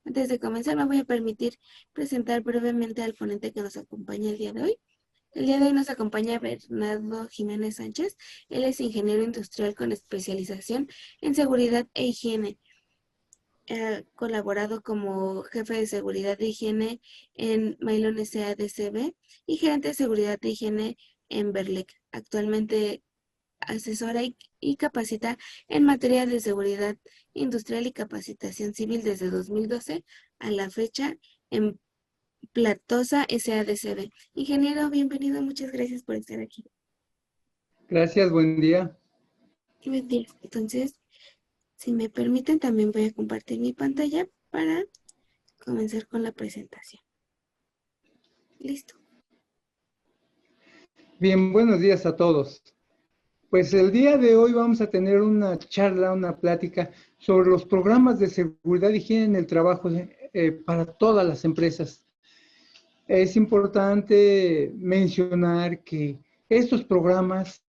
Antes de comenzar, me voy a permitir presentar brevemente al ponente que nos acompaña el día de hoy. El día de hoy nos acompaña Bernardo Jiménez Sánchez. Él es ingeniero industrial con especialización en seguridad e higiene. Ha colaborado como jefe de seguridad e higiene en Mailon SADCB y gerente de seguridad e higiene en Berlec. Actualmente asesora y capacita en materia de seguridad industrial y capacitación civil desde 2012 a la fecha en Platosa SADCB. Ingeniero, bienvenido, muchas gracias por estar aquí. Gracias, buen día. Buen día. Entonces, si me permiten, también voy a compartir mi pantalla para comenzar con la presentación. Listo. Bien, buenos días a todos. Pues el día de hoy vamos a tener una charla, una plática sobre los programas de seguridad y higiene en el trabajo para todas las empresas. Es importante mencionar que estos programas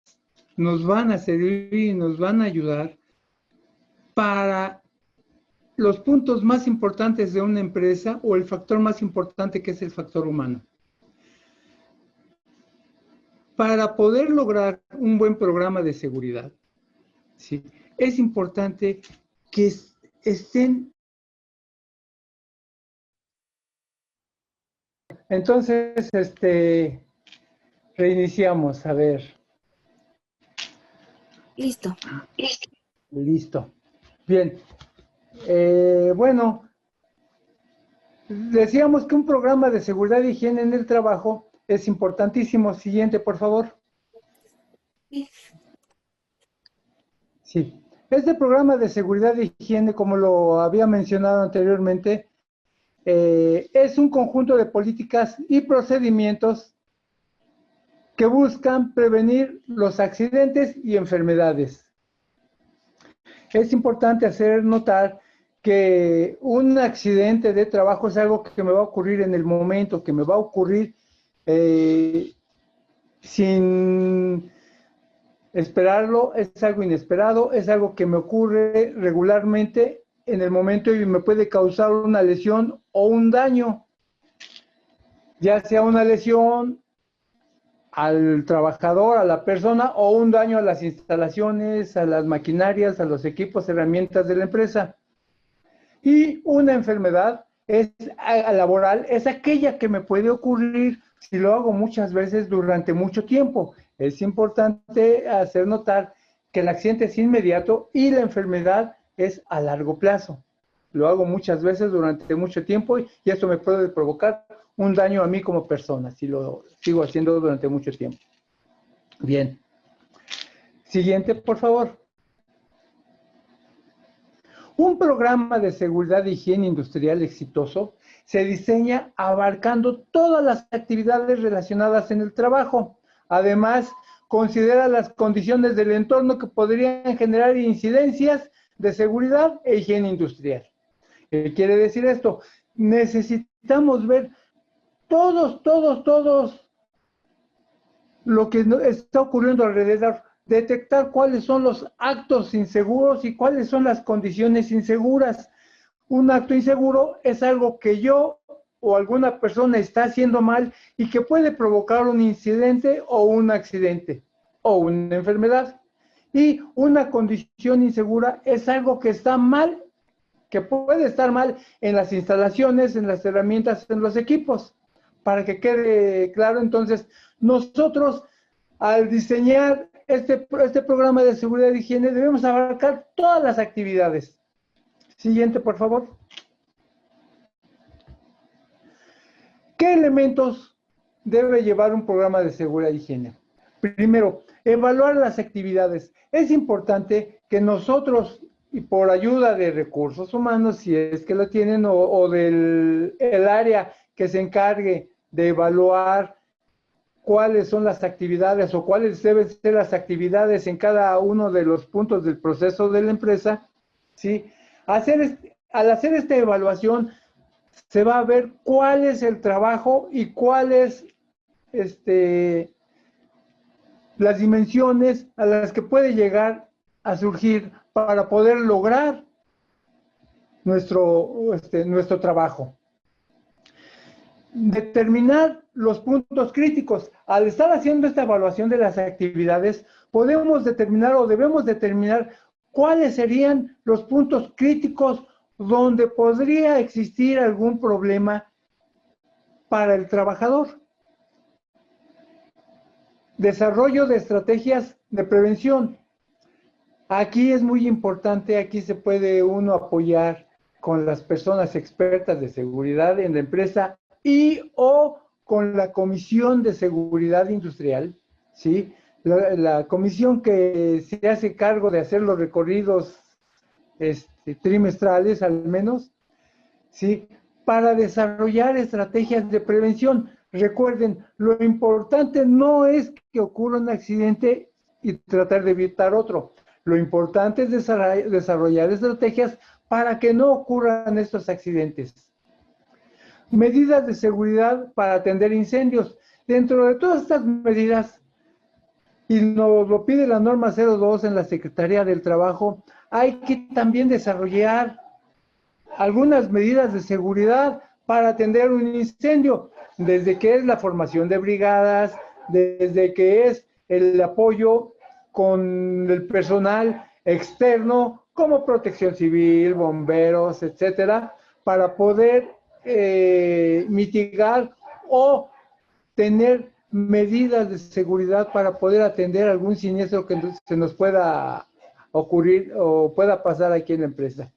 nos van a servir y nos van a ayudar para los puntos más importantes de una empresa o el factor más importante que es el factor humano. Para poder lograr un buen programa de seguridad, ¿sí?, es importante que estén. Entonces, reiniciamos, a ver. Listo. Listo. Bien. Bueno, decíamos que un programa de seguridad e higiene en el trabajo es importantísimo. Siguiente, por favor. Sí. Este programa de seguridad e higiene, como lo había mencionado anteriormente, es un conjunto de políticas y procedimientos que buscan prevenir los accidentes y enfermedades. Es importante hacer notar que un accidente de trabajo es algo que me va a ocurrir en el momento, que me va a ocurrir sin esperarlo, es algo inesperado, es algo que me ocurre regularmente en el momento y me puede causar una lesión o un daño, ya sea una lesión al trabajador, a la persona, o un daño a las instalaciones, a las maquinarias, a los equipos, herramientas de la empresa. Y una enfermedad laboral es aquella que me puede ocurrir si lo hago muchas veces durante mucho tiempo. Es importante hacer notar que el accidente es inmediato y la enfermedad es a largo plazo. Lo hago muchas veces durante mucho tiempo y eso me puede provocar un daño a mí como persona si lo sigo haciendo durante mucho tiempo. Bien. Siguiente, por favor. Un programa de seguridad e higiene industrial exitoso se diseña abarcando todas las actividades relacionadas en el trabajo. Además, considera las condiciones del entorno que podrían generar incidencias de seguridad e higiene industrial. ¿Qué quiere decir esto? Necesitamos ver todos lo que está ocurriendo alrededor, detectar cuáles son los actos inseguros y cuáles son las condiciones inseguras. Un acto inseguro es algo que yo o alguna persona está haciendo mal y que puede provocar un incidente o un accidente o una enfermedad. Y una condición insegura es algo que está mal, que puede estar mal en las instalaciones, en las herramientas, en los equipos. Para que quede claro, entonces, nosotros al diseñar este programa de seguridad y higiene debemos abarcar todas las actividades. Siguiente, por favor. ¿Qué elementos debe llevar un programa de seguridad y higiene? Primero, evaluar las actividades. Es importante que nosotros, y por ayuda de recursos humanos, si es que lo tienen, o del área que se encargue de evaluar cuáles son las actividades o cuáles deben ser las actividades en cada uno de los puntos del proceso de la empresa, ¿sí? Al hacer esta evaluación, se va a ver cuál es el trabajo y cuáles las dimensiones a las que puede llegar a surgir para poder lograr nuestro trabajo. Determinar los puntos críticos. Al estar haciendo esta evaluación de las actividades, podemos determinar o debemos determinar cuáles serían los puntos críticos donde podría existir algún problema para el trabajador. Desarrollo de estrategias de prevención. Aquí es muy importante, aquí se puede uno apoyar con las personas expertas de seguridad en la empresa y o con la Comisión de Seguridad Industrial, ¿sí? La comisión que se hace cargo de hacer los recorridos trimestrales al menos, ¿sí? Para desarrollar estrategias de prevención. Recuerden, lo importante no es que ocurra un accidente y tratar de evitar otro. Lo importante es desarrollar estrategias para que no ocurran estos accidentes. Medidas de seguridad para atender incendios. Dentro de todas estas medidas, y nos lo pide la norma 02 en la Secretaría del Trabajo, hay que también desarrollar algunas medidas de seguridad para atender un incendio, desde que es la formación de brigadas, desde que es el apoyo con el personal externo, como protección civil, bomberos, etcétera, para poder mitigar o tener medidas de seguridad para poder atender algún siniestro que se nos pueda ocurrir o pueda pasar aquí en la empresa.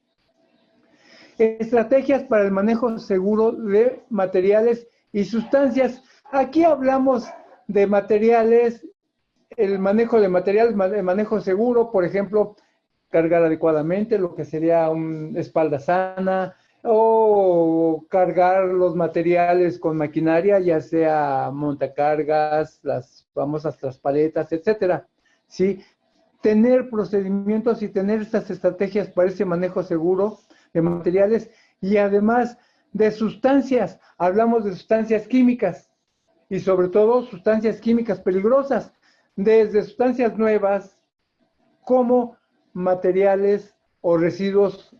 Estrategias para el manejo seguro de materiales y sustancias. Aquí hablamos de materiales, el manejo de materiales, el manejo seguro, por ejemplo, cargar adecuadamente, lo que sería una espalda sana, o cargar los materiales con maquinaria, ya sea montacargas, las famosas traspaletas, etcétera. ¿Sí? Tener procedimientos y tener estas estrategias para ese manejo seguro de materiales y además de sustancias. Hablamos de sustancias químicas y sobre todo sustancias químicas peligrosas, desde sustancias nuevas como materiales o residuos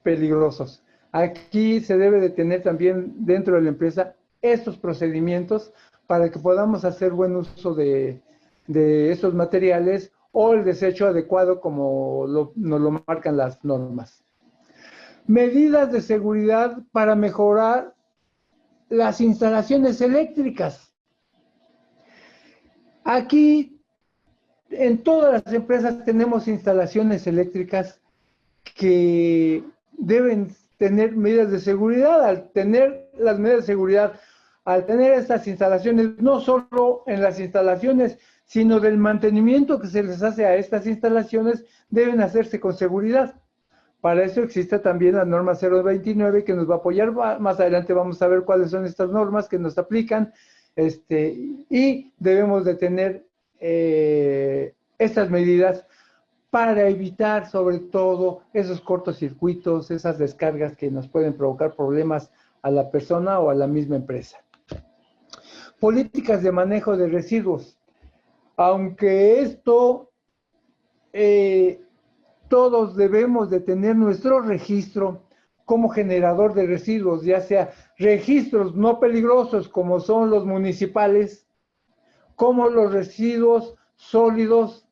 peligrosos. Aquí se debe de tener también dentro de la empresa estos procedimientos para que podamos hacer buen uso de estos materiales o el desecho adecuado como nos lo marcan las normas. Medidas de seguridad para mejorar las instalaciones eléctricas. Aquí en todas las empresas tenemos instalaciones eléctricas que deben tener medidas de seguridad. Al tener las medidas de seguridad, al tener estas instalaciones, no solo en las instalaciones, sino del mantenimiento que se les hace a estas instalaciones, deben hacerse con seguridad. Para eso existe también la norma 029 que nos va a apoyar. Más adelante vamos a ver cuáles son estas normas que nos aplican, y debemos de tener estas medidas para evitar sobre todo esos cortocircuitos, esas descargas que nos pueden provocar problemas a la persona o a la misma empresa. Políticas de manejo de residuos. Aunque esto, todos debemos de tener nuestro registro como generador de residuos, ya sea registros no peligrosos como son los municipales, como los residuos sólidos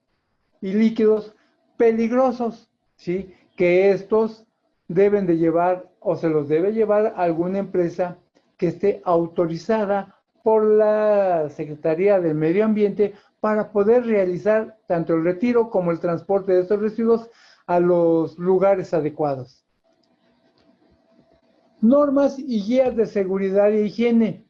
y líquidos peligrosos, ¿sí? Que estos deben de llevar o se los debe llevar alguna empresa que esté autorizada por la Secretaría del Medio Ambiente para poder realizar tanto el retiro como el transporte de estos residuos a los lugares adecuados. Normas y guías de seguridad e higiene.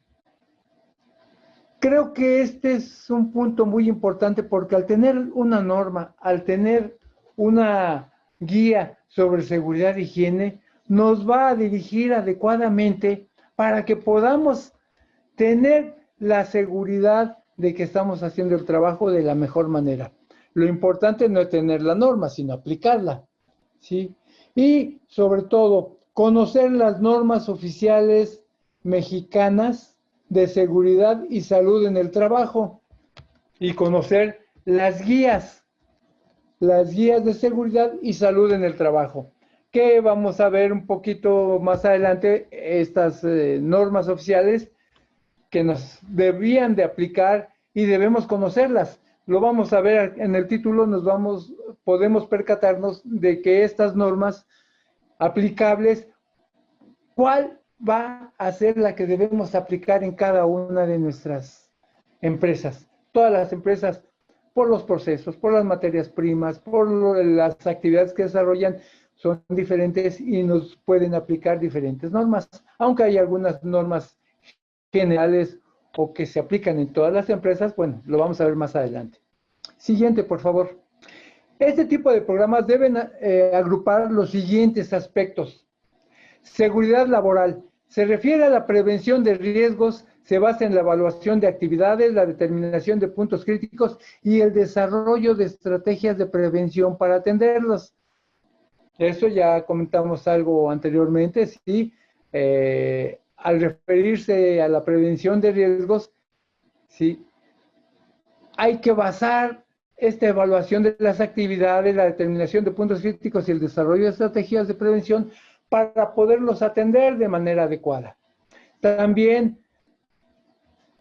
Creo que este es un punto muy importante porque al tener una norma, al tener una guía sobre seguridad e higiene, nos va a dirigir adecuadamente para que podamos tener la seguridad de que estamos haciendo el trabajo de la mejor manera. Lo importante no es tener la norma, sino aplicarla, ¿sí? Y sobre todo, conocer las normas oficiales mexicanas de seguridad y salud en el trabajo y conocer las guías de seguridad y salud en el trabajo. que vamos a ver un poquito más adelante estas normas oficiales que nos debían de aplicar y debemos conocerlas. Lo vamos a ver en el título, podemos percatarnos de que estas normas aplicables, ¿cuál va a ser la que debemos aplicar en cada una de nuestras empresas? Todas las empresas, por los procesos, por las materias primas, por las actividades que desarrollan, son diferentes y nos pueden aplicar diferentes normas, aunque hay algunas normas generales o que se aplican en todas las empresas. Bueno, lo vamos a ver más adelante. Siguiente, por favor. Este tipo de programas deben agrupar los siguientes aspectos. Seguridad laboral. Se refiere a la prevención de riesgos, se basa en la evaluación de actividades, la determinación de puntos críticos y el desarrollo de estrategias de prevención para atenderlos. Eso ya comentamos algo anteriormente, sí. Al referirse a la prevención de riesgos, sí, hay que basar esta evaluación de las actividades, la determinación de puntos críticos y el desarrollo de estrategias de prevención para poderlos atender de manera adecuada. También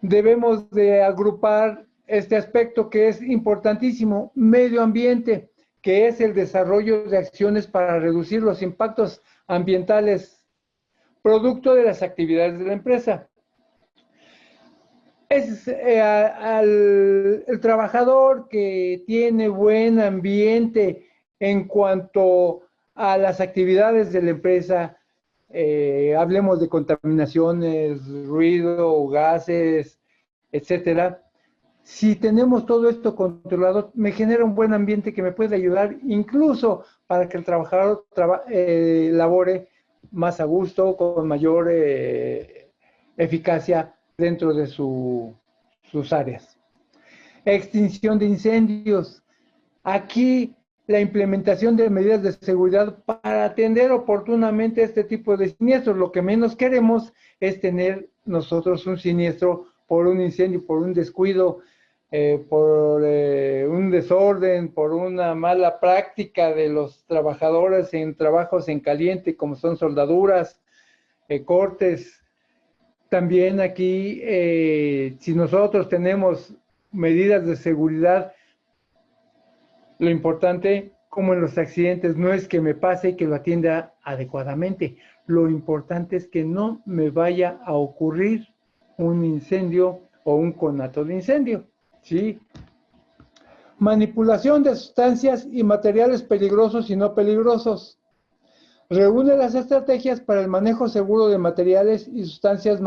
debemos de agrupar este aspecto que es importantísimo, medio ambiente, que es el desarrollo de acciones para reducir los impactos ambientales producto de las actividades de la empresa. Es el trabajador que tiene buen ambiente en cuanto a las actividades de la empresa, hablemos de contaminaciones, ruido, gases, etcétera. Si tenemos todo esto controlado, me genera un buen ambiente que me puede ayudar incluso para que el trabajador labore más a gusto, con mayor eficacia dentro de sus áreas. Extinción de incendios. Aquí la implementación de medidas de seguridad para atender oportunamente este tipo de siniestros. Lo que menos queremos es tener nosotros un siniestro por un incendio, por un descuido, por un desorden, por una mala práctica de los trabajadores en trabajos en caliente, como son soldaduras, cortes. También aquí, si nosotros tenemos medidas de seguridad, lo importante, como en los accidentes, no es que me pase y que lo atienda adecuadamente. Lo importante es que no me vaya a ocurrir un incendio o un conato de incendio, ¿sí? Manipulación de sustancias y materiales peligrosos y no peligrosos. Reúne las estrategias para el manejo seguro de materiales y sustancias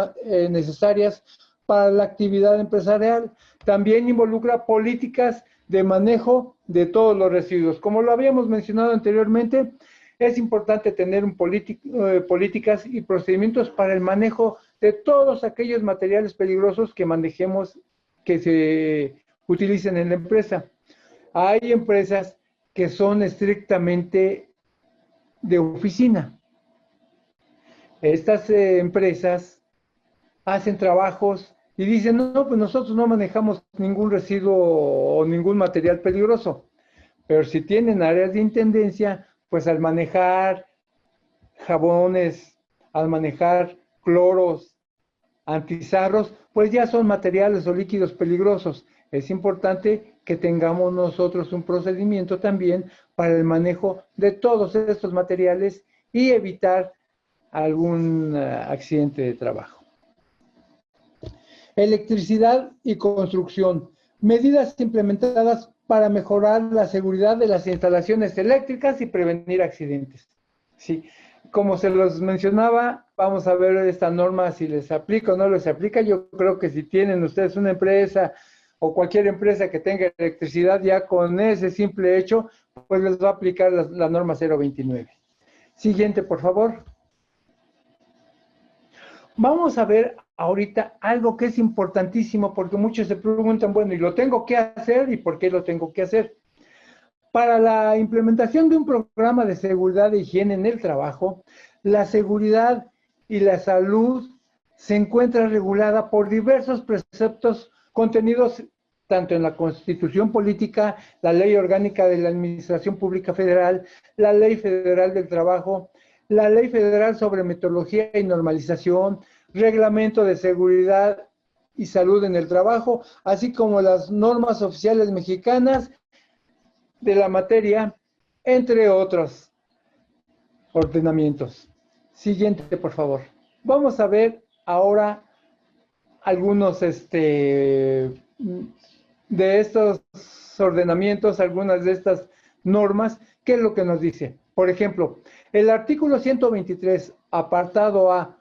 necesarias para la actividad empresarial. También involucra políticas de manejo de todos los residuos. Como lo habíamos mencionado anteriormente, es importante tener políticas y procedimientos para el manejo de todos aquellos materiales peligrosos que manejemos, que se utilicen en la empresa. Hay empresas que son estrictamente de oficina. Estas empresas hacen trabajos y dicen, no, pues nosotros no manejamos ningún residuo o ningún material peligroso. Pero si tienen áreas de intendencia, pues al manejar jabones, al manejar cloros, antizarros, pues ya son materiales o líquidos peligrosos. Es importante que tengamos nosotros un procedimiento también para el manejo de todos estos materiales y evitar algún accidente de trabajo. Electricidad y construcción. Medidas implementadas para mejorar la seguridad de las instalaciones eléctricas y prevenir accidentes. Sí, como se los mencionaba, vamos a ver esta norma si les aplica o no les aplica. Yo creo que si tienen ustedes una empresa o cualquier empresa que tenga electricidad, ya con ese simple hecho, pues les va a aplicar la norma 029. Siguiente, por favor. Vamos a ver ahorita algo que es importantísimo, porque muchos se preguntan, bueno, ¿y lo tengo que hacer? ¿Y por qué lo tengo que hacer? Para la implementación de un programa de seguridad e higiene en el trabajo, la seguridad y la salud se encuentra regulada por diversos preceptos contenidos tanto en la Constitución Política, la Ley Orgánica de la Administración Pública Federal, la Ley Federal del Trabajo, la Ley Federal sobre Metodología y Normalización, Reglamento de Seguridad y Salud en el Trabajo, así como las normas oficiales mexicanas de la materia, entre otros ordenamientos. Siguiente, por favor. Vamos a ver ahora algunos de estos ordenamientos, algunas de estas normas. ¿Qué es lo que nos dice? Por ejemplo, el artículo 123, apartado A,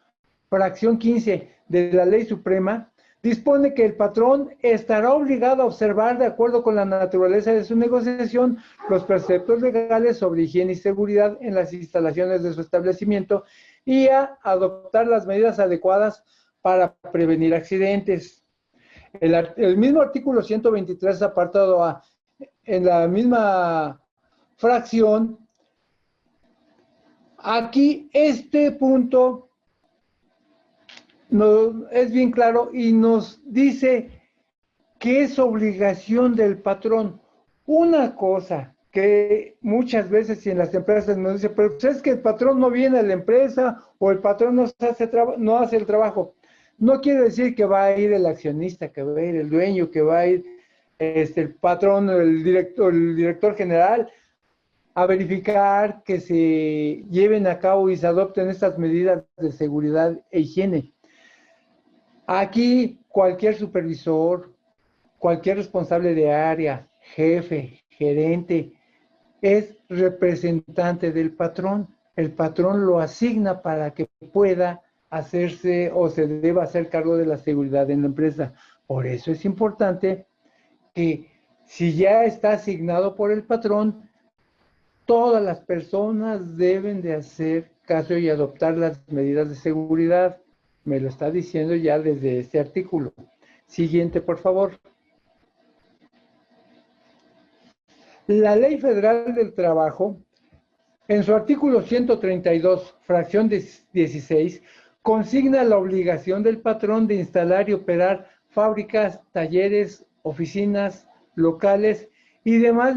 fracción 15 de la Ley Suprema, dispone que el patrón estará obligado a observar, de acuerdo con la naturaleza de su negociación, los preceptos legales sobre higiene y seguridad en las instalaciones de su establecimiento y a adoptar las medidas adecuadas para prevenir accidentes. El mismo artículo 123, apartado A, en la misma fracción, aquí este punto es bien claro y nos dice que es obligación del patrón. Una cosa que muchas veces en las empresas nos dicen, pero pues es que el patrón no viene a la empresa o el patrón no hace el trabajo. No quiere decir que va a ir el accionista, que va a ir el dueño, que va a ir el patrón, el director general a verificar que se lleven a cabo y se adopten estas medidas de seguridad e higiene. Aquí cualquier supervisor, cualquier responsable de área, jefe, gerente, es representante del patrón. El patrón lo asigna para que pueda hacerse o se deba hacer cargo de la seguridad en la empresa. Por eso es importante que si ya está asignado por el patrón, todas las personas deben de hacer caso y adoptar las medidas de seguridad. Me lo está diciendo ya desde este artículo. Siguiente, por favor. La Ley Federal del Trabajo, en su artículo 132, fracción 16, consigna la obligación del patrón de instalar y operar fábricas, talleres, oficinas, locales y demás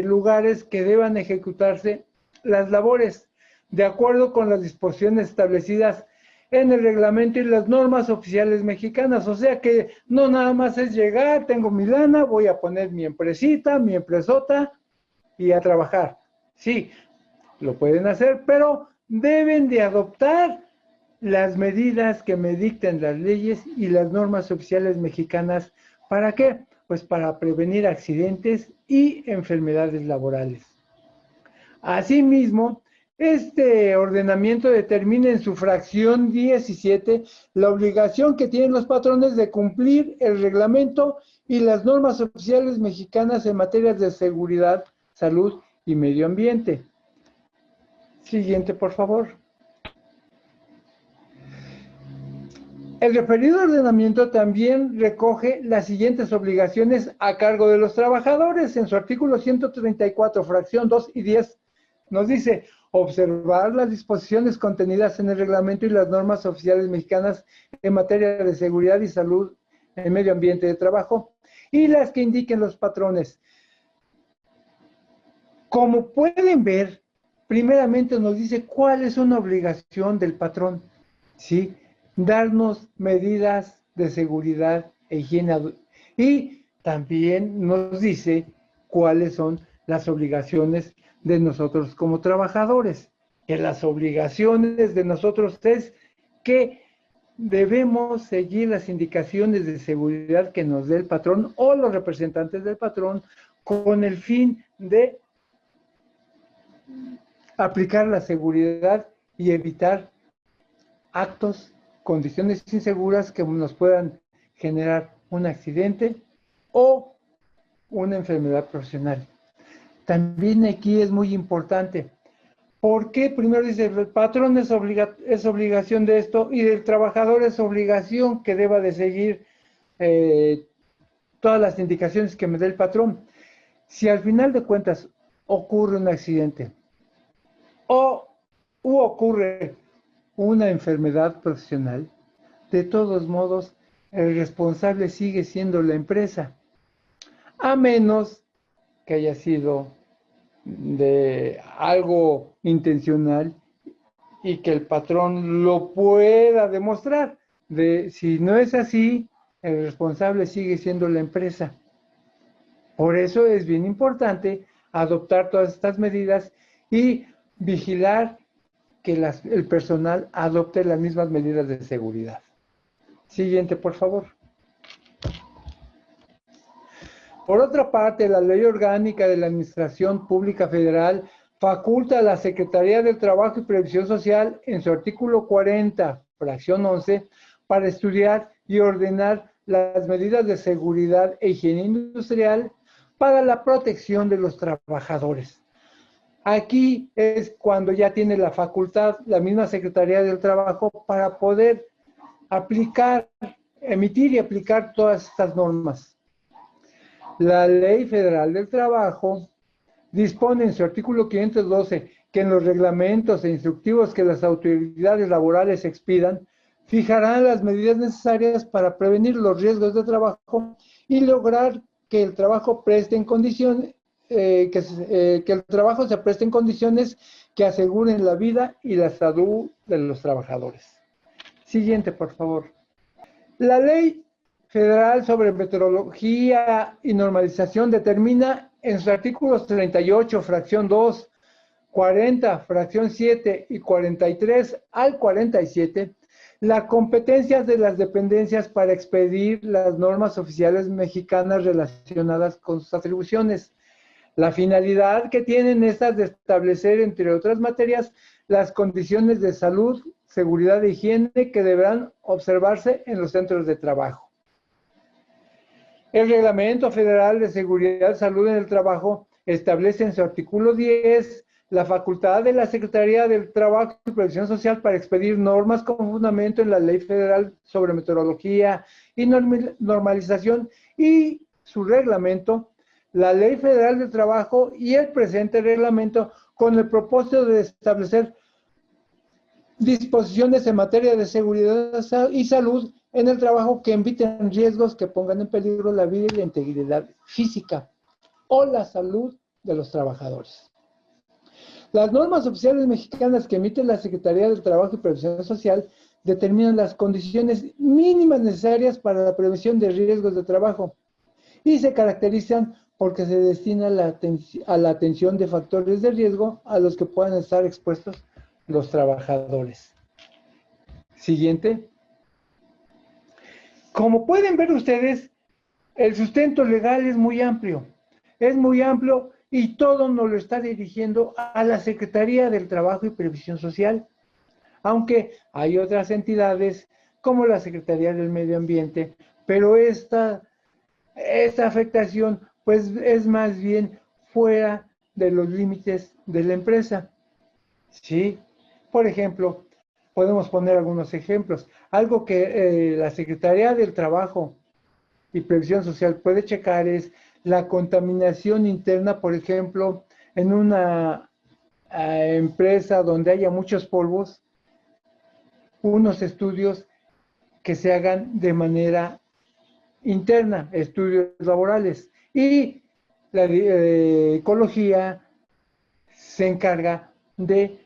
lugares que deban ejecutarse las labores de acuerdo con las disposiciones establecidas en el reglamento y las normas oficiales mexicanas. O sea que no nada más es llegar, tengo mi lana, voy a poner mi empresita, mi empresota y a trabajar. Sí, lo pueden hacer, pero deben de adoptar las medidas que me dicten las leyes y las normas oficiales mexicanas. ¿Para qué? Pues para prevenir accidentes y enfermedades laborales. Asimismo, este ordenamiento determina en su fracción 17 la obligación que tienen los patrones de cumplir el reglamento y las normas oficiales mexicanas en materias de seguridad, salud y medio ambiente. Siguiente, por favor. El referido ordenamiento también recoge las siguientes obligaciones a cargo de los trabajadores. En su artículo 134, fracción 2 y 10, nos dice observar las disposiciones contenidas en el reglamento y las normas oficiales mexicanas en materia de seguridad y salud en medio ambiente de trabajo y las que indiquen los patrones. Como pueden ver, primeramente nos dice cuál es una obligación del patrón, ¿sí? Darnos medidas de seguridad e higiene y también nos dice cuáles son las obligaciones de nosotros como trabajadores, que las obligaciones de nosotros es que debemos seguir las indicaciones de seguridad que nos dé el patrón o los representantes del patrón con el fin de aplicar la seguridad y evitar actos, condiciones inseguras que nos puedan generar un accidente o una enfermedad profesional. También aquí es muy importante. ¿Por qué? Primero dice, el patrón es obligación de esto y del trabajador es obligación que deba de seguir todas las indicaciones que me dé el patrón. Si al final de cuentas ocurre un accidente o ocurre una enfermedad profesional, de todos modos, el responsable sigue siendo la empresa. a menos que haya sido de algo intencional y que el patrón lo pueda demostrar. Si no es así, el responsable sigue siendo la empresa. Por eso es bien importante adoptar todas estas medidas y vigilar que el personal adopte las mismas medidas de seguridad. Siguiente, por favor. Por otra parte, la Ley Orgánica de la Administración Pública Federal faculta a la Secretaría del Trabajo y Previsión Social en su artículo 40, fracción 11, para estudiar y ordenar las medidas de seguridad e higiene industrial para la protección de los trabajadores. Aquí es cuando ya tiene la facultad la misma Secretaría del Trabajo para poder aplicar, emitir y aplicar todas estas normas. La Ley Federal del Trabajo dispone en su artículo 512 que en los reglamentos e instructivos que las autoridades laborales expidan, fijarán las medidas necesarias para prevenir los riesgos de trabajo y lograr que el trabajo preste en condiciones, que el trabajo se preste en condiciones que aseguren la vida y la salud de los trabajadores. Siguiente, por favor. La Ley Federal sobre Meteorología y Normalización determina en sus artículos 38, fracción 2, 40, fracción 7 y 43 al 47, las competencias de las dependencias para expedir las normas oficiales mexicanas relacionadas con sus atribuciones. La finalidad que tienen estas de establecer, entre otras materias, las condiciones de salud, seguridad e higiene que deberán observarse en los centros de trabajo. El Reglamento Federal de Seguridad y Salud en el Trabajo establece en su artículo 10 la facultad de la Secretaría del Trabajo y Previsión Social para expedir normas con fundamento en la Ley Federal sobre Meteorología y Normalización y su reglamento, la Ley Federal del Trabajo y el presente reglamento con el propósito de establecer disposiciones en materia de seguridad y salud en el trabajo que eviten riesgos que pongan en peligro la vida y la integridad física o la salud de los trabajadores. Las normas oficiales mexicanas que emite la Secretaría del Trabajo y Previsión Social determinan las condiciones mínimas necesarias para la prevención de riesgos de trabajo y se caracterizan porque se destina a la atención de factores de riesgo a los que puedan estar expuestos los trabajadores. Siguiente. Como pueden ver ustedes, el sustento legal es muy amplio y todo nos lo está dirigiendo a la Secretaría del Trabajo y Previsión Social, aunque hay otras entidades como la Secretaría del Medio Ambiente, pero esta afectación pues es más bien fuera de los límites de la empresa. ¿Sí? Por ejemplo, podemos poner algunos ejemplos. Algo que la Secretaría del Trabajo y Previsión Social puede checar es la contaminación interna, por ejemplo, en una empresa donde haya muchos polvos, unos estudios que se hagan de manera interna, estudios laborales. Y la ecología se encarga de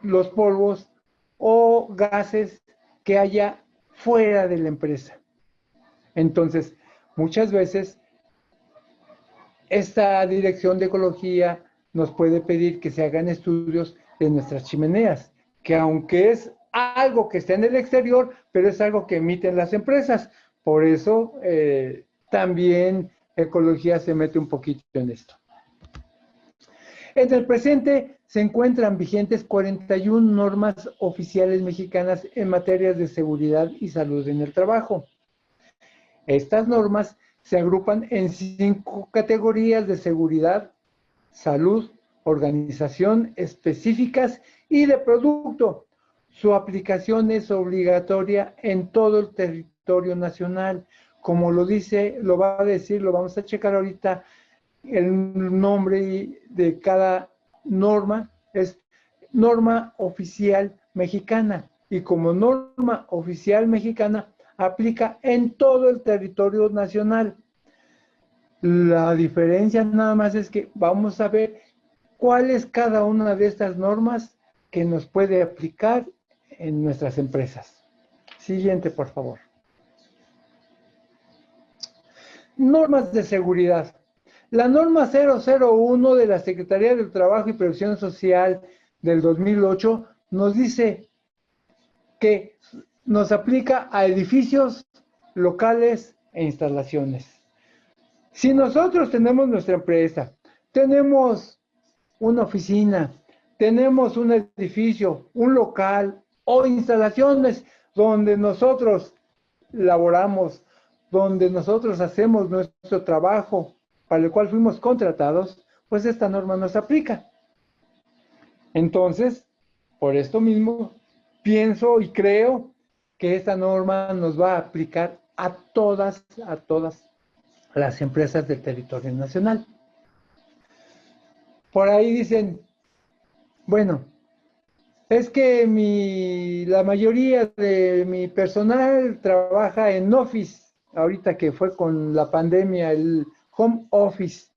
los polvos o gases que haya fuera de la empresa. Entonces, muchas veces esta dirección de ecología nos puede pedir que se hagan estudios de nuestras chimeneas, que aunque es algo que está en el exterior, pero es algo que emiten las empresas. Por eso también ecología se mete un poquito en esto. En el presente se encuentran vigentes 41 normas oficiales mexicanas en materias de seguridad y salud en el trabajo. Estas normas se agrupan en 5 categorías de seguridad, salud, organización específicas y de producto. Su aplicación es obligatoria en todo el territorio nacional. Como lo dice, lo va a decir, lo vamos a checar ahorita, el nombre de cada norma es norma oficial mexicana y como norma oficial mexicana aplica en todo el territorio nacional. La diferencia nada más es que vamos a ver cuál es cada una de estas normas que nos puede aplicar en nuestras empresas. Siguiente, por favor. Normas de seguridad. La norma 001 de la Secretaría del Trabajo y Previsión Social del 2008 nos dice que nos aplica a edificios, locales e instalaciones. Si nosotros tenemos nuestra empresa, tenemos una oficina, tenemos un edificio, un local o instalaciones donde nosotros laboramos, donde nosotros hacemos nuestro trabajo para el cual fuimos contratados, pues esta norma nos aplica. Entonces, por esto mismo, pienso y creo que esta norma nos va a aplicar a todas las empresas del territorio nacional. Por ahí dicen, bueno, es que la mayoría de mi personal trabaja en Office, ahorita que fue con la pandemia, el home office,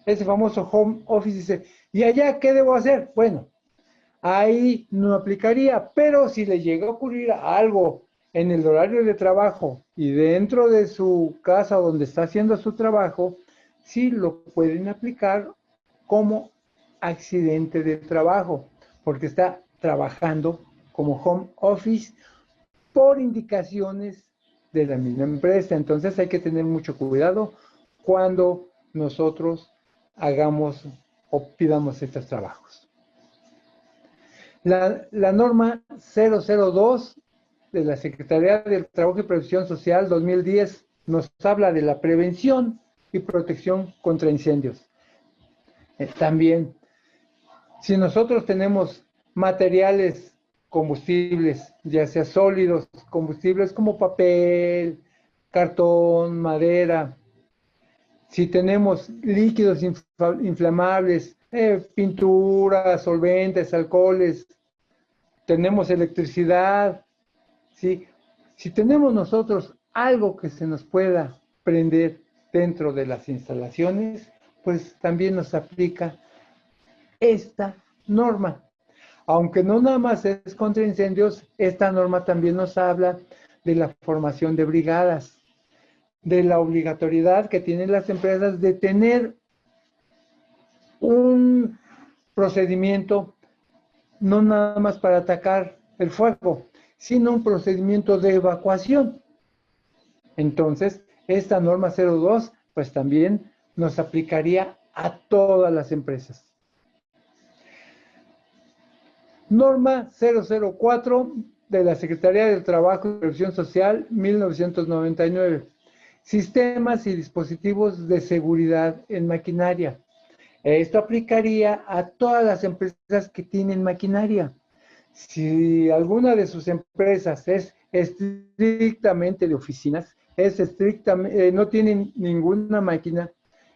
ese famoso home office, dice, ¿y allá qué debo hacer? Bueno, ahí no aplicaría, pero si le llega a ocurrir algo en el horario de trabajo y dentro de su casa donde está haciendo su trabajo, sí lo pueden aplicar como accidente de trabajo, porque está trabajando como home office por indicaciones de la misma empresa. Entonces hay que tener mucho cuidado cuando nosotros hagamos o pidamos estos trabajos. La norma 002 de la Secretaría del Trabajo y Previsión Social 2010 nos habla de la prevención y protección contra incendios. También, si nosotros tenemos materiales combustibles, ya sea sólidos, combustibles como papel, cartón, madera, si tenemos líquidos inflamables, pinturas, solventes, alcoholes, tenemos electricidad, ¿sí? Si tenemos nosotros algo que se nos pueda prender dentro de las instalaciones, pues también nos aplica esta norma. Aunque no nada más es contra incendios, esta norma también nos habla de la formación de brigadas, de la obligatoriedad que tienen las empresas de tener un procedimiento no nada más para atacar el fuego, sino un procedimiento de evacuación. Entonces, esta norma 02, pues también nos aplicaría a todas las empresas. Norma 004 de la Secretaría del Trabajo y Previsión Social, 1999. Sistemas y dispositivos de seguridad en maquinaria. Esto aplicaría a todas las empresas que tienen maquinaria. Si alguna de sus empresas es estrictamente de oficinas, no tienen ninguna máquina,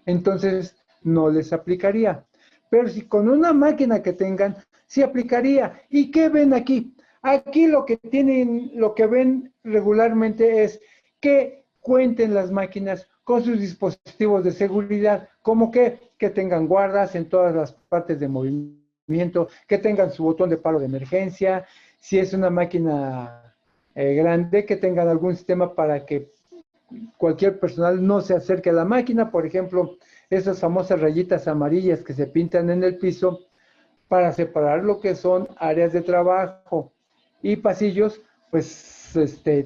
entonces no les aplicaría. Pero si con una máquina que tengan, sí aplicaría. ¿Y qué ven aquí? Aquí lo que ven regularmente es que cuenten las máquinas con sus dispositivos de seguridad, como que tengan guardas en todas las partes de movimiento, que tengan su botón de paro de emergencia, si es una máquina grande, que tengan algún sistema para que cualquier personal no se acerque a la máquina, por ejemplo, esas famosas rayitas amarillas que se pintan en el piso para separar lo que son áreas de trabajo y pasillos, pues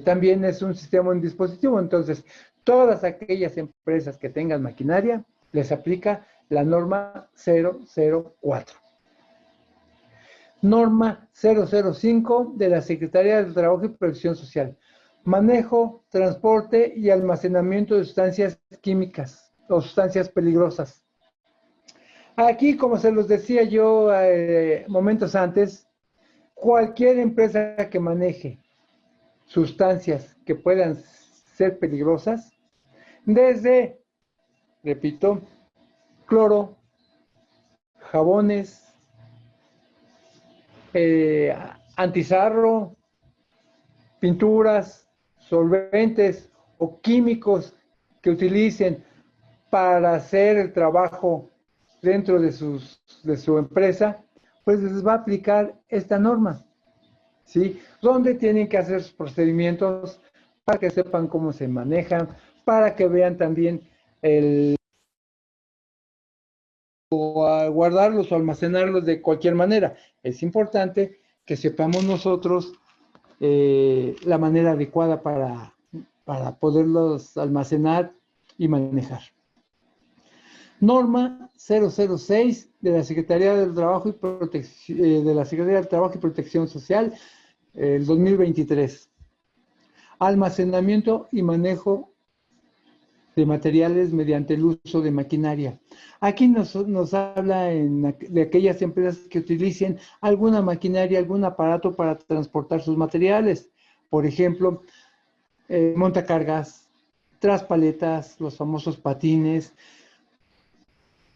también es un sistema, un dispositivo. Entonces, todas aquellas empresas que tengan maquinaria, les aplica la norma 004. Norma 005 de la Secretaría del Trabajo y Previsión Social. Manejo, transporte y almacenamiento de sustancias químicas o sustancias peligrosas. Aquí, como se los decía yo momentos antes, cualquier empresa que maneje sustancias que puedan ser peligrosas, desde, repito, cloro, jabones, antizarro, pinturas, solventes o químicos que utilicen para hacer el trabajo dentro de su empresa, pues les va a aplicar esta norma, ¿sí? Donde tienen que hacer sus procedimientos para que sepan cómo se manejan, para que vean también o a guardarlos o almacenarlos de cualquier manera. Es importante que sepamos nosotros la manera adecuada para poderlos almacenar y manejar. Norma 006 de la Secretaría del Trabajo y Protección Social, el 2023. Almacenamiento y manejo de materiales mediante el uso de maquinaria. Aquí nos habla de aquellas empresas que utilicen alguna maquinaria, algún aparato para transportar sus materiales. Por ejemplo, montacargas, traspaletas, los famosos patines.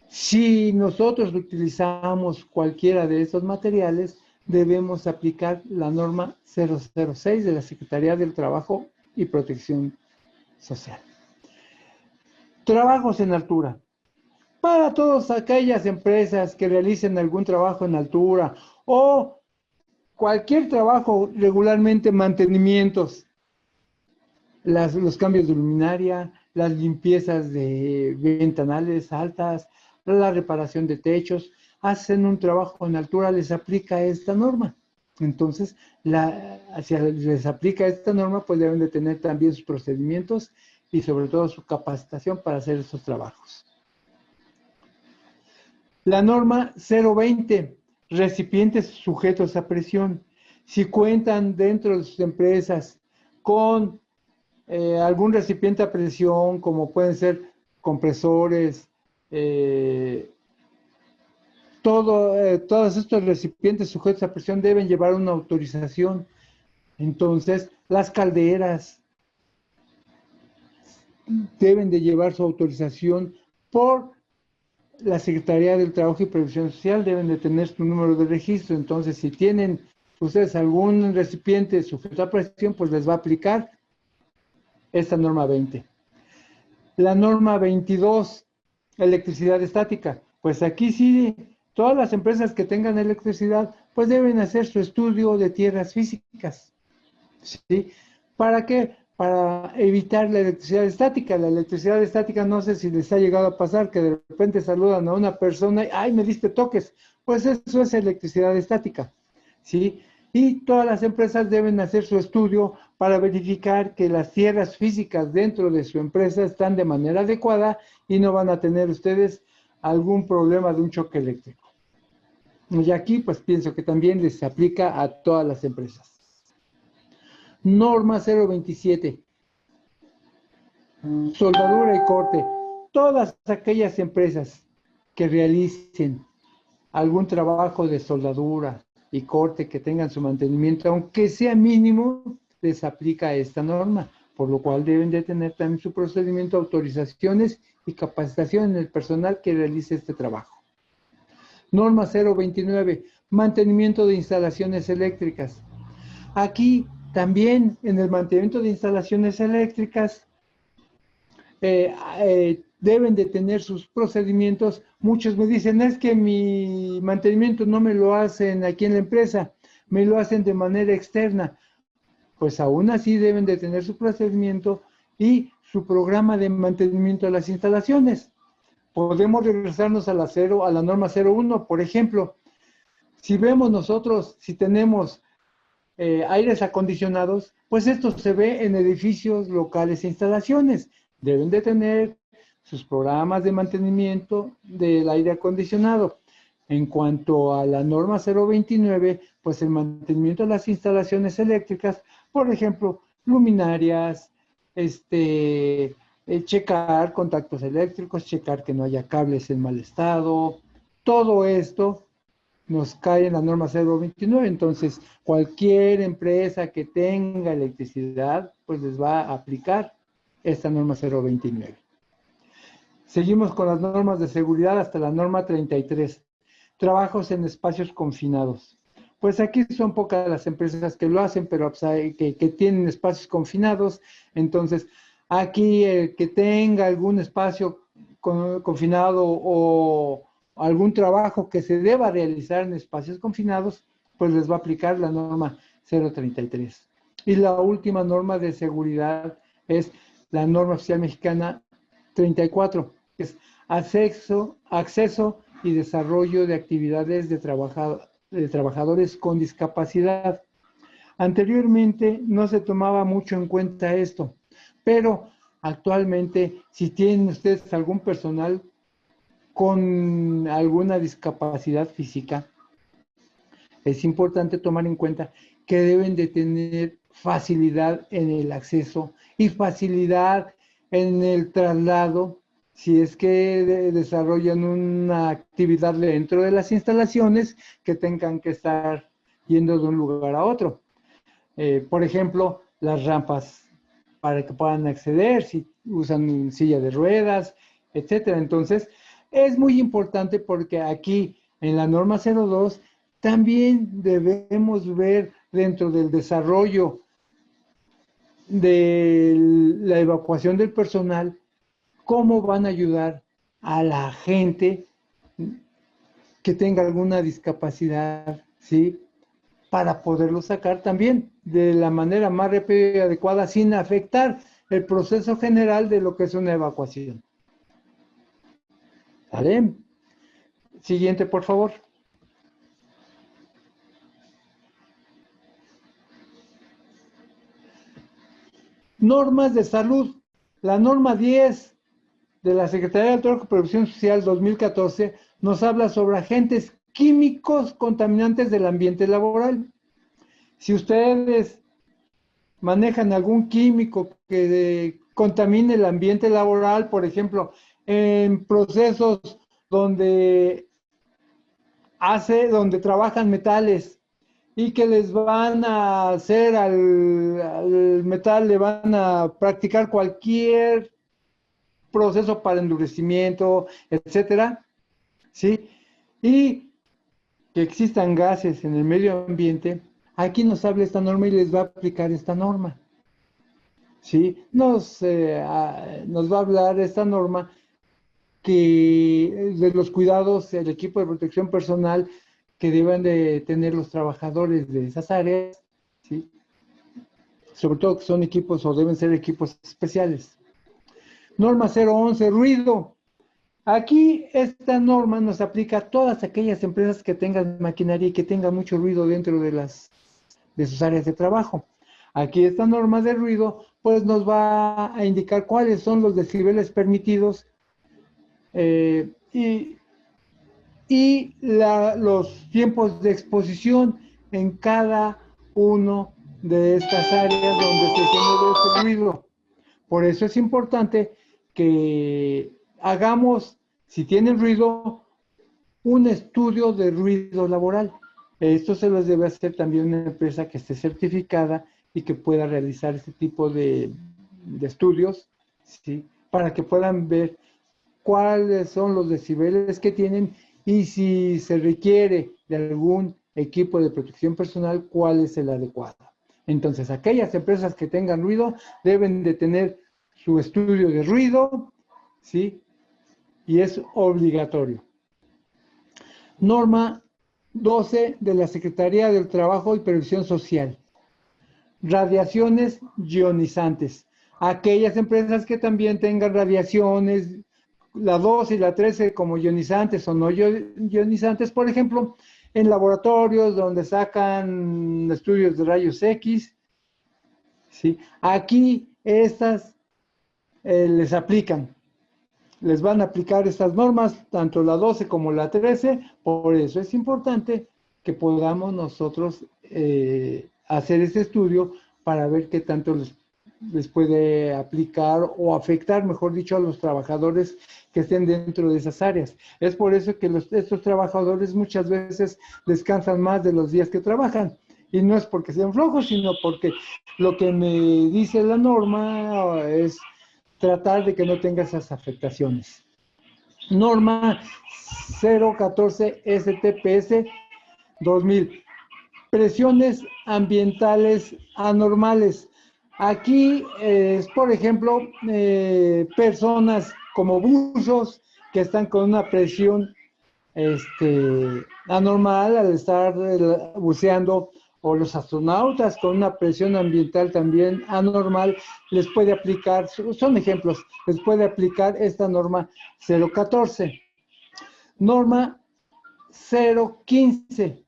Si nosotros utilizamos cualquiera de estos materiales, debemos aplicar la norma 006 de la Secretaría del Trabajo y Protección Social. Trabajos en altura. Para todas aquellas empresas que realicen algún trabajo en altura o cualquier trabajo, regularmente mantenimientos, los cambios de luminaria, las limpiezas de ventanales altas, la reparación de techos, hacen un trabajo en altura, les aplica esta norma. Entonces, si les aplica esta norma, pues deben de tener también sus procedimientos y sobre todo su capacitación para hacer esos trabajos. La norma 020, recipientes sujetos a presión. Si cuentan dentro de sus empresas con algún recipiente a presión, como pueden ser compresores, todos estos recipientes sujetos a presión deben llevar una autorización. Entonces, las calderas deben de llevar su autorización por la Secretaría del Trabajo y Previsión Social, deben de tener su número de registro. Entonces, si tienen ustedes algún recipiente sujeto a presión, pues les va a aplicar esta norma 20. La norma 22, electricidad estática. Pues aquí sí, todas las empresas que tengan electricidad, pues deben hacer su estudio de tierras físicas. ¿Sí? ¿Para qué? Para evitar la electricidad estática. La electricidad estática, no sé si les ha llegado a pasar que de repente saludan a una persona y ¡ay, me diste toques! Pues eso es electricidad estática, ¿sí? Y todas las empresas deben hacer su estudio para verificar que las tierras físicas dentro de su empresa están de manera adecuada y no van a tener ustedes algún problema de un choque eléctrico. Y aquí pues pienso que también les aplica a todas las empresas. Norma 027, soldadura y corte. Todas aquellas empresas que realicen algún trabajo de soldadura y corte, que tengan su mantenimiento, aunque sea mínimo, les aplica esta norma, por lo cual deben de tener también su procedimiento, autorizaciones y capacitación en el personal que realice este trabajo. Norma 029, mantenimiento de instalaciones eléctricas. Aquí también en el mantenimiento de instalaciones eléctricas deben de tener sus procedimientos. Muchos me dicen, es que mi mantenimiento no me lo hacen aquí en la empresa, me lo hacen de manera externa. Pues aún así deben de tener su procedimiento y su programa de mantenimiento de las instalaciones. Podemos regresarnos a la norma 01, por ejemplo. Si vemos nosotros, si tenemos aires acondicionados, pues esto se ve en edificios, locales e instalaciones. Deben de tener sus programas de mantenimiento del aire acondicionado. En cuanto a la norma 029, pues el mantenimiento de las instalaciones eléctricas, por ejemplo, luminarias, checar contactos eléctricos, checar que no haya cables en mal estado, todo esto nos cae en la norma 029. Entonces, cualquier empresa que tenga electricidad, pues les va a aplicar esta norma 029. Seguimos con las normas de seguridad hasta la norma 33. Trabajos en espacios confinados. Pues aquí son pocas las empresas que lo hacen, pero que tienen espacios confinados. Entonces, aquí el que tenga algún espacio confinado o algún trabajo que se deba realizar en espacios confinados, pues les va a aplicar la norma 033. Y la última norma de seguridad es la norma oficial mexicana 34, que es acceso y desarrollo de actividades de trabajadores con discapacidad. Anteriormente no se tomaba mucho en cuenta esto, pero actualmente, si tienen ustedes algún personal con alguna discapacidad física, es importante tomar en cuenta que deben de tener facilidad en el acceso y facilidad en el traslado si es que desarrollan una actividad dentro de las instalaciones que tengan que estar yendo de un lugar a otro. Por ejemplo, las rampas para que puedan acceder, si usan silla de ruedas, etcétera. Entonces, es muy importante porque aquí en la norma 02 también debemos ver dentro del desarrollo de la evacuación del personal cómo van a ayudar a la gente que tenga alguna discapacidad, ¿sí? Para poderlo sacar también de la manera más rápida y adecuada sin afectar el proceso general de lo que es una evacuación. ¿Vale? Siguiente, por favor. Normas de salud. La norma 10 de la Secretaría del Trabajo y Previsión Social 2014 nos habla sobre agentes químicos contaminantes del ambiente laboral. Si ustedes manejan algún químico que contamine el ambiente laboral, por ejemplo, en procesos donde trabajan metales y que les van a hacer al metal, le van a practicar cualquier proceso para endurecimiento, etcétera, ¿sí? Y que existan gases en el medio ambiente, aquí nos habla esta norma y les va a aplicar esta norma, ¿sí? Nos va a hablar esta norma que de los cuidados, el equipo de protección personal que deben de tener los trabajadores de esas áreas, ¿sí? Sobre todo que son equipos o deben ser equipos especiales. Norma 011, ruido. Aquí esta norma nos aplica a todas aquellas empresas que tengan maquinaria y que tengan mucho ruido dentro de sus áreas de trabajo. Aquí esta norma de ruido pues nos va a indicar cuáles son los decibeles permitidos los tiempos de exposición en cada uno de estas áreas donde se genera ese ruido. Por eso es importante que hagamos, si tienen ruido, un estudio de ruido laboral. Esto se les debe hacer también una empresa que esté certificada y que pueda realizar este tipo de estudios, ¿sí? Para que puedan ver cuáles son los decibeles que tienen y si se requiere de algún equipo de protección personal, cuál es el adecuado. Entonces, aquellas empresas que tengan ruido deben de tener su estudio de ruido, ¿sí? Y es obligatorio. Norma 12 de la Secretaría del Trabajo y Previsión Social. Radiaciones ionizantes. Aquellas empresas que también tengan radiaciones, la 12 y la 13 como ionizantes o no ionizantes, por ejemplo, en laboratorios donde sacan estudios de rayos X, ¿sí? Aquí estas les aplican. Les van a aplicar estas normas, tanto la 12 como la 13, por eso es importante que podamos nosotros hacer ese estudio para ver qué tanto les puede aplicar o afectar, mejor dicho, a los trabajadores que estén dentro de esas áreas. Es por eso que estos trabajadores muchas veces descansan más de los días que trabajan. Y no es porque sean flojos, sino porque lo que me dice la norma es tratar de que no tenga esas afectaciones. Norma 014 STPS 2000. Presiones ambientales anormales. Aquí es, por ejemplo, personas como buzos que están con una presión anormal al estar buceando, o los astronautas con una presión ambiental también anormal, les puede aplicar, son ejemplos, les puede aplicar esta norma 014. Norma 015,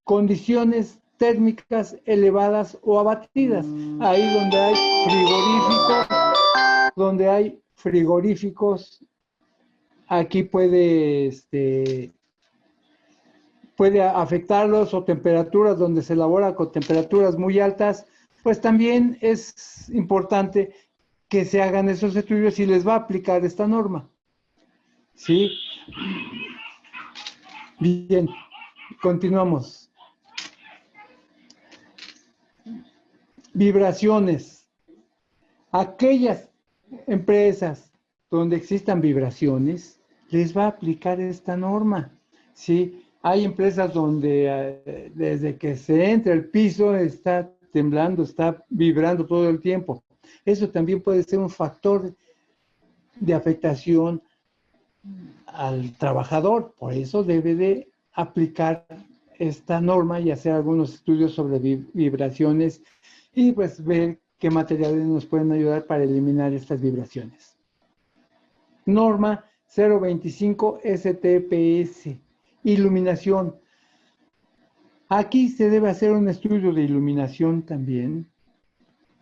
condiciones térmicas elevadas o abatidas. Ahí donde hay frigoríficos, aquí puede afectarlos, o temperaturas donde se elabora con temperaturas muy altas, pues también es importante que se hagan esos estudios si les va a aplicar esta norma. ¿Sí? Bien, continuamos. Vibraciones. Aquellas empresas donde existan vibraciones, les va a aplicar esta norma. ¿Sí? Hay empresas donde desde que se entra el piso está temblando, está vibrando todo el tiempo. Eso también puede ser un factor de afectación al trabajador. Por eso debe de aplicar esta norma y hacer algunos estudios sobre vibraciones y pues ver qué materiales nos pueden ayudar para eliminar estas vibraciones. Norma 025 STPS. Iluminación. Aquí se debe hacer un estudio de iluminación también.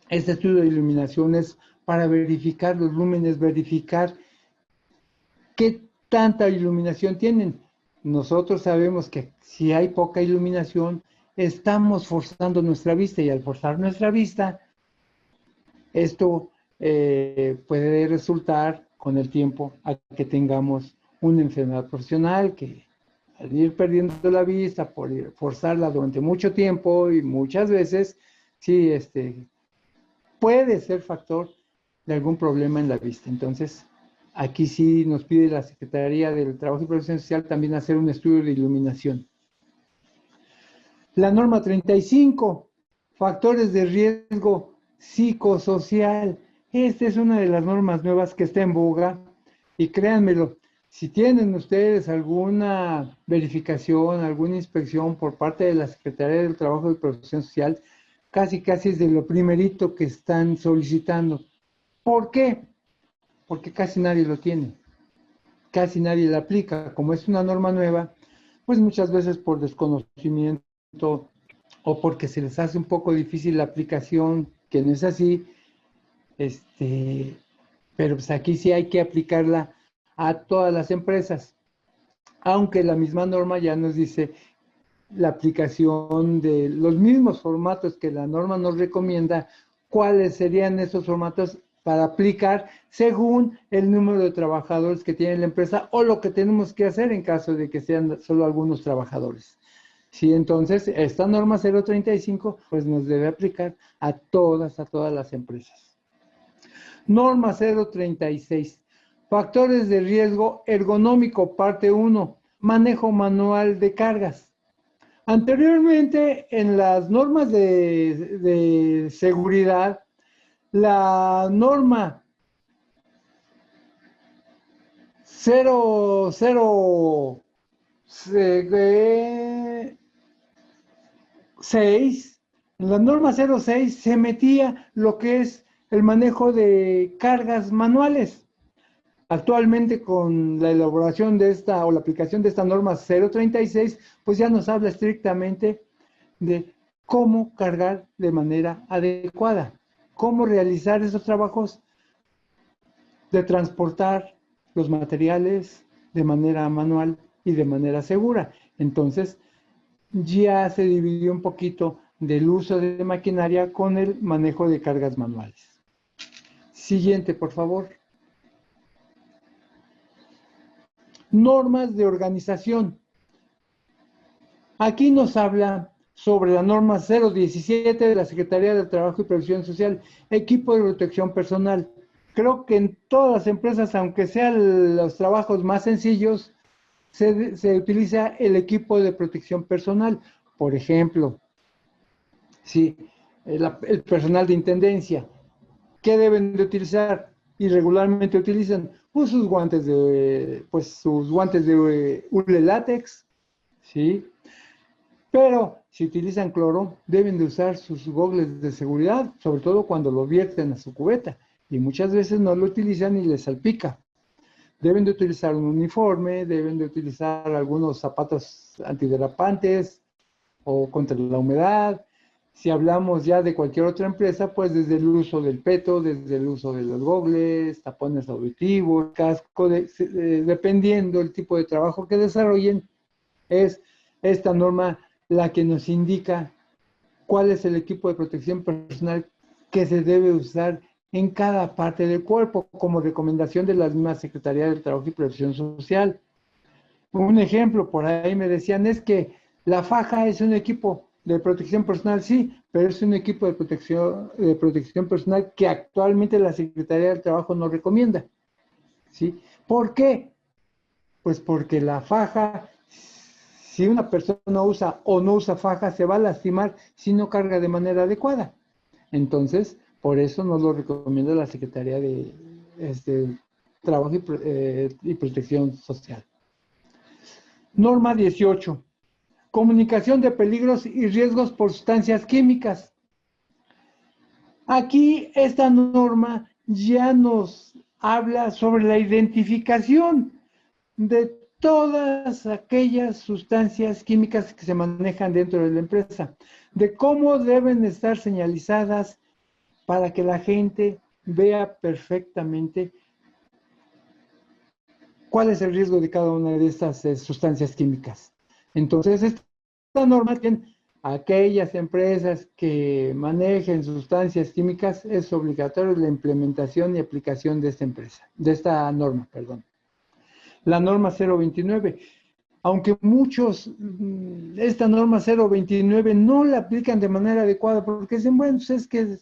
Este estudio de iluminación es para verificar los lúmenes, verificar qué tanta iluminación tienen. Nosotros sabemos que si hay poca iluminación, estamos forzando nuestra vista, y al forzar nuestra vista, esto puede resultar con el tiempo a que tengamos una enfermedad profesional que, al ir perdiendo la vista, por forzarla durante mucho tiempo y muchas veces, sí, puede ser factor de algún problema en la vista. Entonces, aquí sí nos pide la Secretaría del Trabajo y Previsión Social también hacer un estudio de iluminación. La norma 35, factores de riesgo psicosocial. Esta es una de las normas nuevas que está en boga, y créanmelo, si tienen ustedes alguna verificación, alguna inspección por parte de la Secretaría del Trabajo y Previsión Social, casi es de lo primerito que están solicitando. ¿Por qué? Porque casi nadie lo tiene, casi nadie la aplica. Como es una norma nueva, pues muchas veces por desconocimiento o porque se les hace un poco difícil la aplicación, que no es así, pero pues aquí sí hay que aplicarla a todas las empresas, aunque la misma norma ya nos dice la aplicación de los mismos formatos que la norma nos recomienda, cuáles serían esos formatos para aplicar según el número de trabajadores que tiene la empresa, o lo que tenemos que hacer en caso de que sean solo algunos trabajadores. Sí, entonces esta norma 035 pues nos debe aplicar a todas las empresas. Norma 036, factores de riesgo ergonómico, parte 1, manejo manual de cargas. Anteriormente, en las normas de seguridad, la norma 006, en la norma 06 se metía lo que es el manejo de cargas manuales. Actualmente, con la elaboración de esta o la aplicación de esta norma 036, pues ya nos habla estrictamente de cómo cargar de manera adecuada, cómo realizar esos trabajos de transportar los materiales de manera manual y de manera segura. Entonces, ya se dividió un poquito del uso de maquinaria con el manejo de cargas manuales. Siguiente, por favor. Normas de organización. Aquí nos habla sobre la norma 017 de la Secretaría del Trabajo y Previsión Social, equipo de protección personal. Creo que en todas las empresas, aunque sean los trabajos más sencillos, se utiliza el equipo de protección personal. Por ejemplo, sí, el personal de intendencia, ¿qué deben de utilizar? y regularmente utilizan pues, sus guantes de hule látex, ¿sí? Pero si utilizan cloro, deben de usar sus gogles de seguridad, sobre todo cuando lo vierten a su cubeta, y muchas veces no lo utilizan y les salpica. Deben de utilizar un uniforme, deben de utilizar algunos zapatos antiderrapantes o contra la humedad. Si hablamos ya de cualquier otra empresa, pues desde el uso del peto, desde el uso de los gogles, tapones auditivos, casco, dependiendo del tipo de trabajo que desarrollen, es esta norma la que nos indica cuál es el equipo de protección personal que se debe usar en cada parte del cuerpo, como recomendación de la misma Secretaría del Trabajo y Previsión Social. Un ejemplo, por ahí me decían, es que la faja es un equipo de protección personal, sí, pero es un equipo de protección personal que actualmente la Secretaría del Trabajo no recomienda, ¿sí? ¿Por qué? Pues porque la faja, si una persona usa o no usa faja, se va a lastimar si no carga de manera adecuada. Entonces, por eso no lo recomienda la Secretaría de Trabajo y Protección Social. Norma 18. Comunicación de peligros y riesgos por sustancias químicas. Aquí esta norma ya nos habla sobre la identificación de todas aquellas sustancias químicas que se manejan dentro de la empresa, de cómo deben estar señalizadas para que la gente vea perfectamente cuál es el riesgo de cada una de estas sustancias químicas. Entonces, esta norma tiene aquellas empresas que manejen sustancias químicas, es obligatorio la implementación y aplicación de esta norma, perdón. La norma 029. Aunque muchos esta norma 029 no la aplican de manera adecuada porque dicen, bueno, pues es que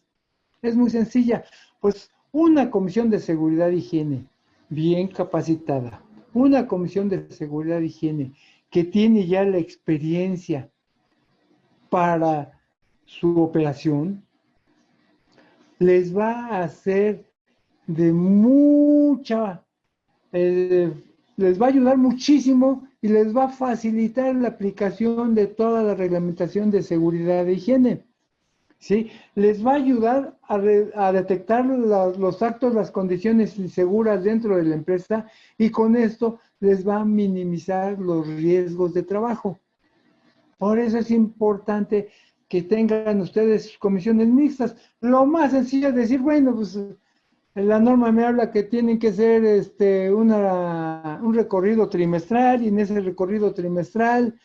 es muy sencilla. Pues una comisión de seguridad e higiene bien capacitada, una comisión de seguridad e higiene que tiene ya la experiencia para su operación, les va a hacer de mucha, les va a ayudar muchísimo y les va a facilitar la aplicación de toda la reglamentación de seguridad e higiene. ¿Sí? Les va a ayudar a detectar los actos, las condiciones inseguras dentro de la empresa y con esto les va a minimizar los riesgos de trabajo. Por eso es importante que tengan ustedes sus comisiones mixtas. Lo más sencillo es decir, bueno, pues la norma me habla que tienen que ser un recorrido trimestral y en ese recorrido trimestral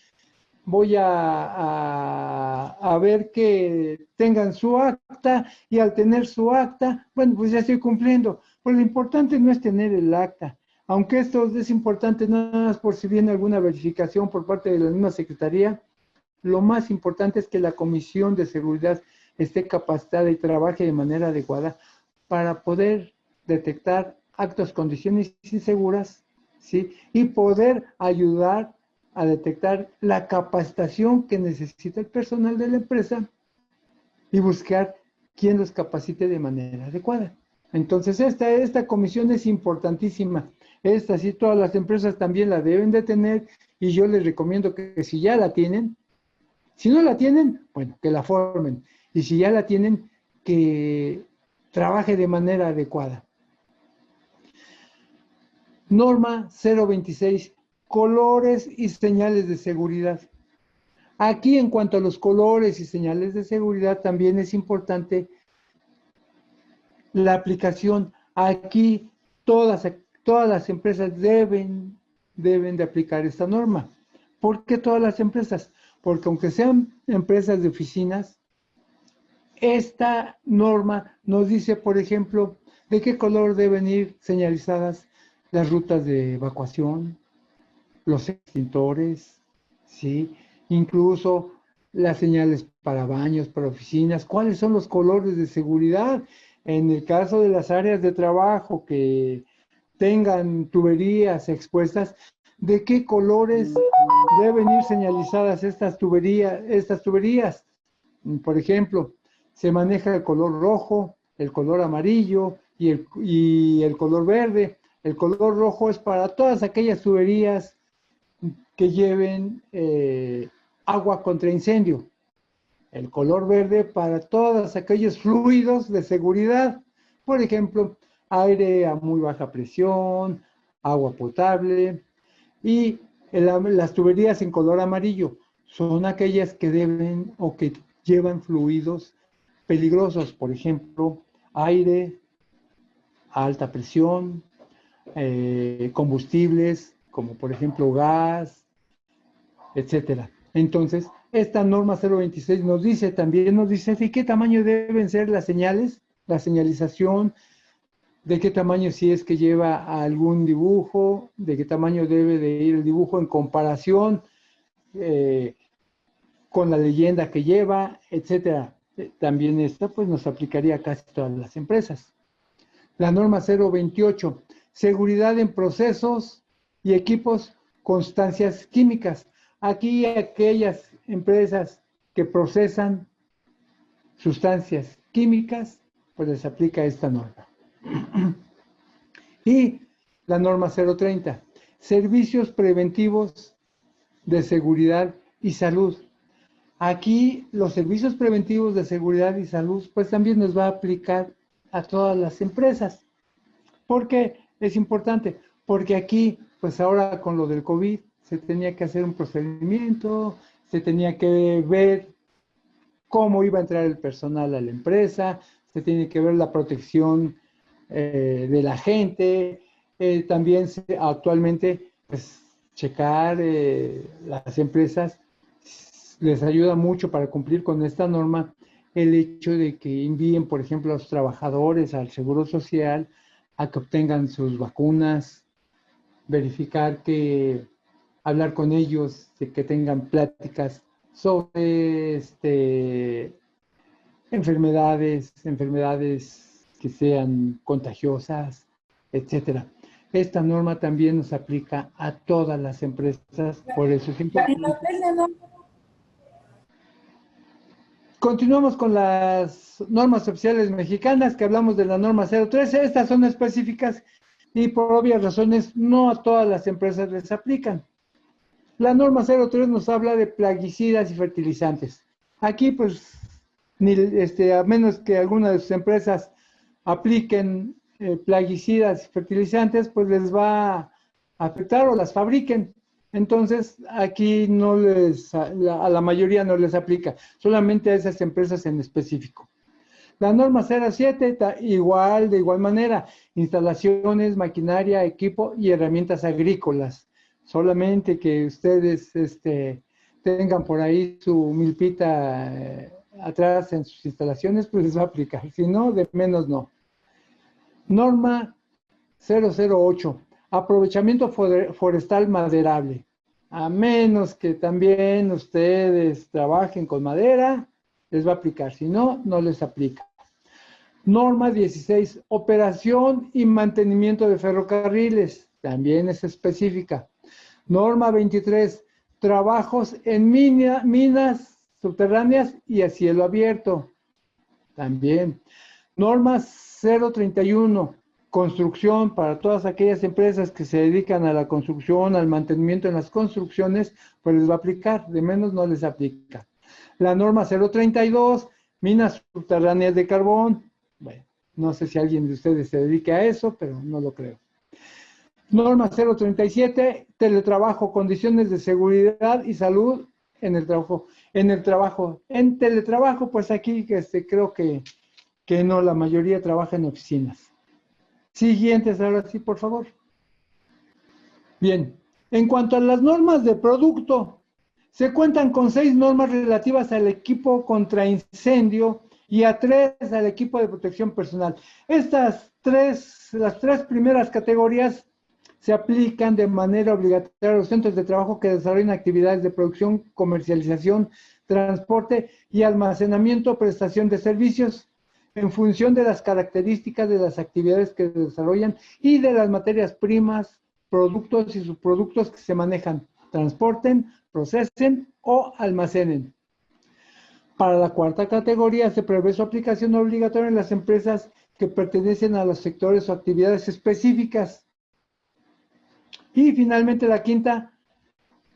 voy a ver que tengan su acta y al tener su acta, bueno, pues ya estoy cumpliendo. Pues lo importante no es tener el acta, aunque esto es importante nada más por si viene alguna verificación por parte de la misma Secretaría, lo más importante es que la Comisión de Seguridad esté capacitada y trabaje de manera adecuada para poder detectar actos, condiciones inseguras, ¿sí? Y poder ayudar a detectar la capacitación que necesita el personal de la empresa y buscar quién los capacite de manera adecuada. Entonces, esta comisión es importantísima. Esta sí, todas las empresas también la deben de tener y yo les recomiendo que si ya la tienen, si no la tienen, bueno, que la formen. Y si ya la tienen, que trabaje de manera adecuada. Norma 026. Colores y señales de seguridad. Aquí, en cuanto a los colores y señales de seguridad, también es importante la aplicación. Aquí todas las empresas deben de aplicar esta norma. ¿Por qué todas las empresas? Porque aunque sean empresas de oficinas, esta norma nos dice, por ejemplo, de qué color deben ir señalizadas las rutas de evacuación, los extintores, ¿sí? Incluso las señales para baños, para oficinas, cuáles son los colores de seguridad. En el caso de las áreas de trabajo que tengan tuberías expuestas, ¿de qué colores deben ir señalizadas estas tuberías? Por ejemplo, se maneja el color rojo, el color amarillo y el color verde. El color rojo es para todas aquellas tuberías que lleven agua contra incendio. El color verde para todos aquellos fluidos de seguridad. Por ejemplo, aire a muy baja presión, agua potable. Y las tuberías en color amarillo son aquellas que deben o que llevan fluidos peligrosos. Por ejemplo, aire a alta presión, combustibles como por ejemplo gas, etcétera. Entonces, esta norma 026 también nos dice de qué tamaño deben ser las señales, la señalización, de qué tamaño si es que lleva algún dibujo, de qué tamaño debe de ir el dibujo en comparación con la leyenda que lleva, etcétera. También esta pues nos aplicaría a casi todas las empresas. La norma 028, seguridad en procesos y equipos con sustancias químicas. Aquí aquellas empresas que procesan sustancias químicas, pues les aplica esta norma. Y la norma 030, servicios preventivos de seguridad y salud. Aquí los servicios preventivos de seguridad y salud, pues también nos va a aplicar a todas las empresas. ¿Por qué es importante? Porque aquí, pues ahora con lo del COVID, se tenía que hacer un procedimiento, se tenía que ver cómo iba a entrar el personal a la empresa, se tiene que ver la protección de la gente, también actualmente, pues checar las empresas les ayuda mucho para cumplir con esta norma el hecho de que envíen, por ejemplo, a los trabajadores al Seguro Social a que obtengan sus vacunas, verificar que hablar con ellos, de que tengan pláticas sobre enfermedades que sean contagiosas, etcétera. Esta norma también nos aplica a todas las empresas, por eso es importante. Continuamos con las normas oficiales mexicanas, que hablamos de la norma 013. Estas son específicas y por obvias razones no a todas las empresas les aplican. La norma 03 nos habla de plaguicidas y fertilizantes. Aquí, pues, a menos que algunas de sus empresas apliquen plaguicidas y fertilizantes, pues les va a afectar o las fabriquen. Entonces, aquí a la mayoría no les aplica, solamente a esas empresas en específico. La norma 07, de igual manera, instalaciones, maquinaria, equipo y herramientas agrícolas. Solamente que ustedes tengan por ahí su milpita atrás en sus instalaciones, pues les va a aplicar. Si no, de menos no. Norma 008, aprovechamiento forestal maderable. A menos que también ustedes trabajen con madera, les va a aplicar. Si no, no les aplica. Norma 16, operación y mantenimiento de ferrocarriles. También es específica. Norma 23, trabajos en minas subterráneas y a cielo abierto. También. Norma 031, construcción para todas aquellas empresas que se dedican a la construcción, al mantenimiento en las construcciones, pues les va a aplicar, de menos no les aplica. La norma 032, minas subterráneas de carbón. Bueno, no sé si alguien de ustedes se dedique a eso, pero no lo creo. Norma 037, teletrabajo, condiciones de seguridad y salud en el trabajo. En teletrabajo, pues aquí creo que no, la mayoría trabaja en oficinas. Siguientes, ahora sí, por favor. Bien, en cuanto a las normas de producto, se cuentan con 6 normas relativas al equipo contra incendio y a 3 al equipo de protección personal. Las tres primeras categorías se aplican de manera obligatoria a los centros de trabajo que desarrollan actividades de producción, comercialización, transporte y almacenamiento, prestación de servicios, en función de las características de las actividades que desarrollan y de las materias primas, productos y subproductos que se manejan, transporten, procesen o almacenen. Para la cuarta categoría se prevé su aplicación obligatoria en las empresas que pertenecen a los sectores o actividades específicas. Y finalmente la quinta,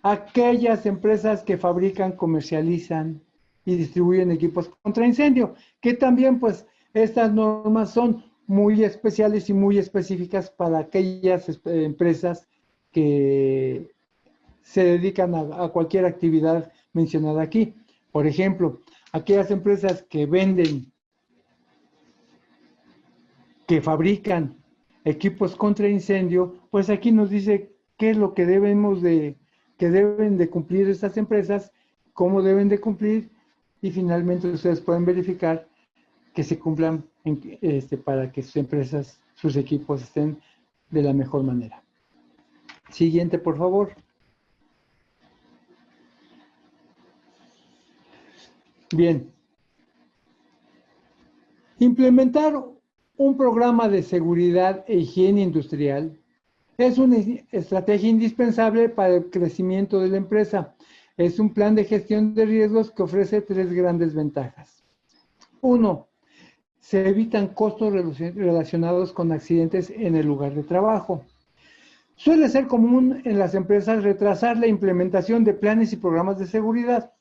aquellas empresas que fabrican, comercializan y distribuyen equipos contra incendio, que también pues estas normas son muy especiales y muy específicas para aquellas empresas que se dedican a cualquier actividad mencionada aquí. Por ejemplo, aquellas empresas que venden, que fabrican equipos contra incendio, pues aquí nos dice qué es lo que que deben de cumplir estas empresas, cómo deben de cumplir, y finalmente ustedes pueden verificar que se cumplan para que sus empresas, sus equipos estén de la mejor manera. Siguiente, por favor. Bien. Implementar un programa de seguridad e higiene industrial es una estrategia indispensable para el crecimiento de la empresa. Es un plan de gestión de riesgos que ofrece tres grandes ventajas. Uno, se evitan costos relacionados con accidentes en el lugar de trabajo. Suele ser común en las empresas retrasar la implementación de planes y programas de seguridad.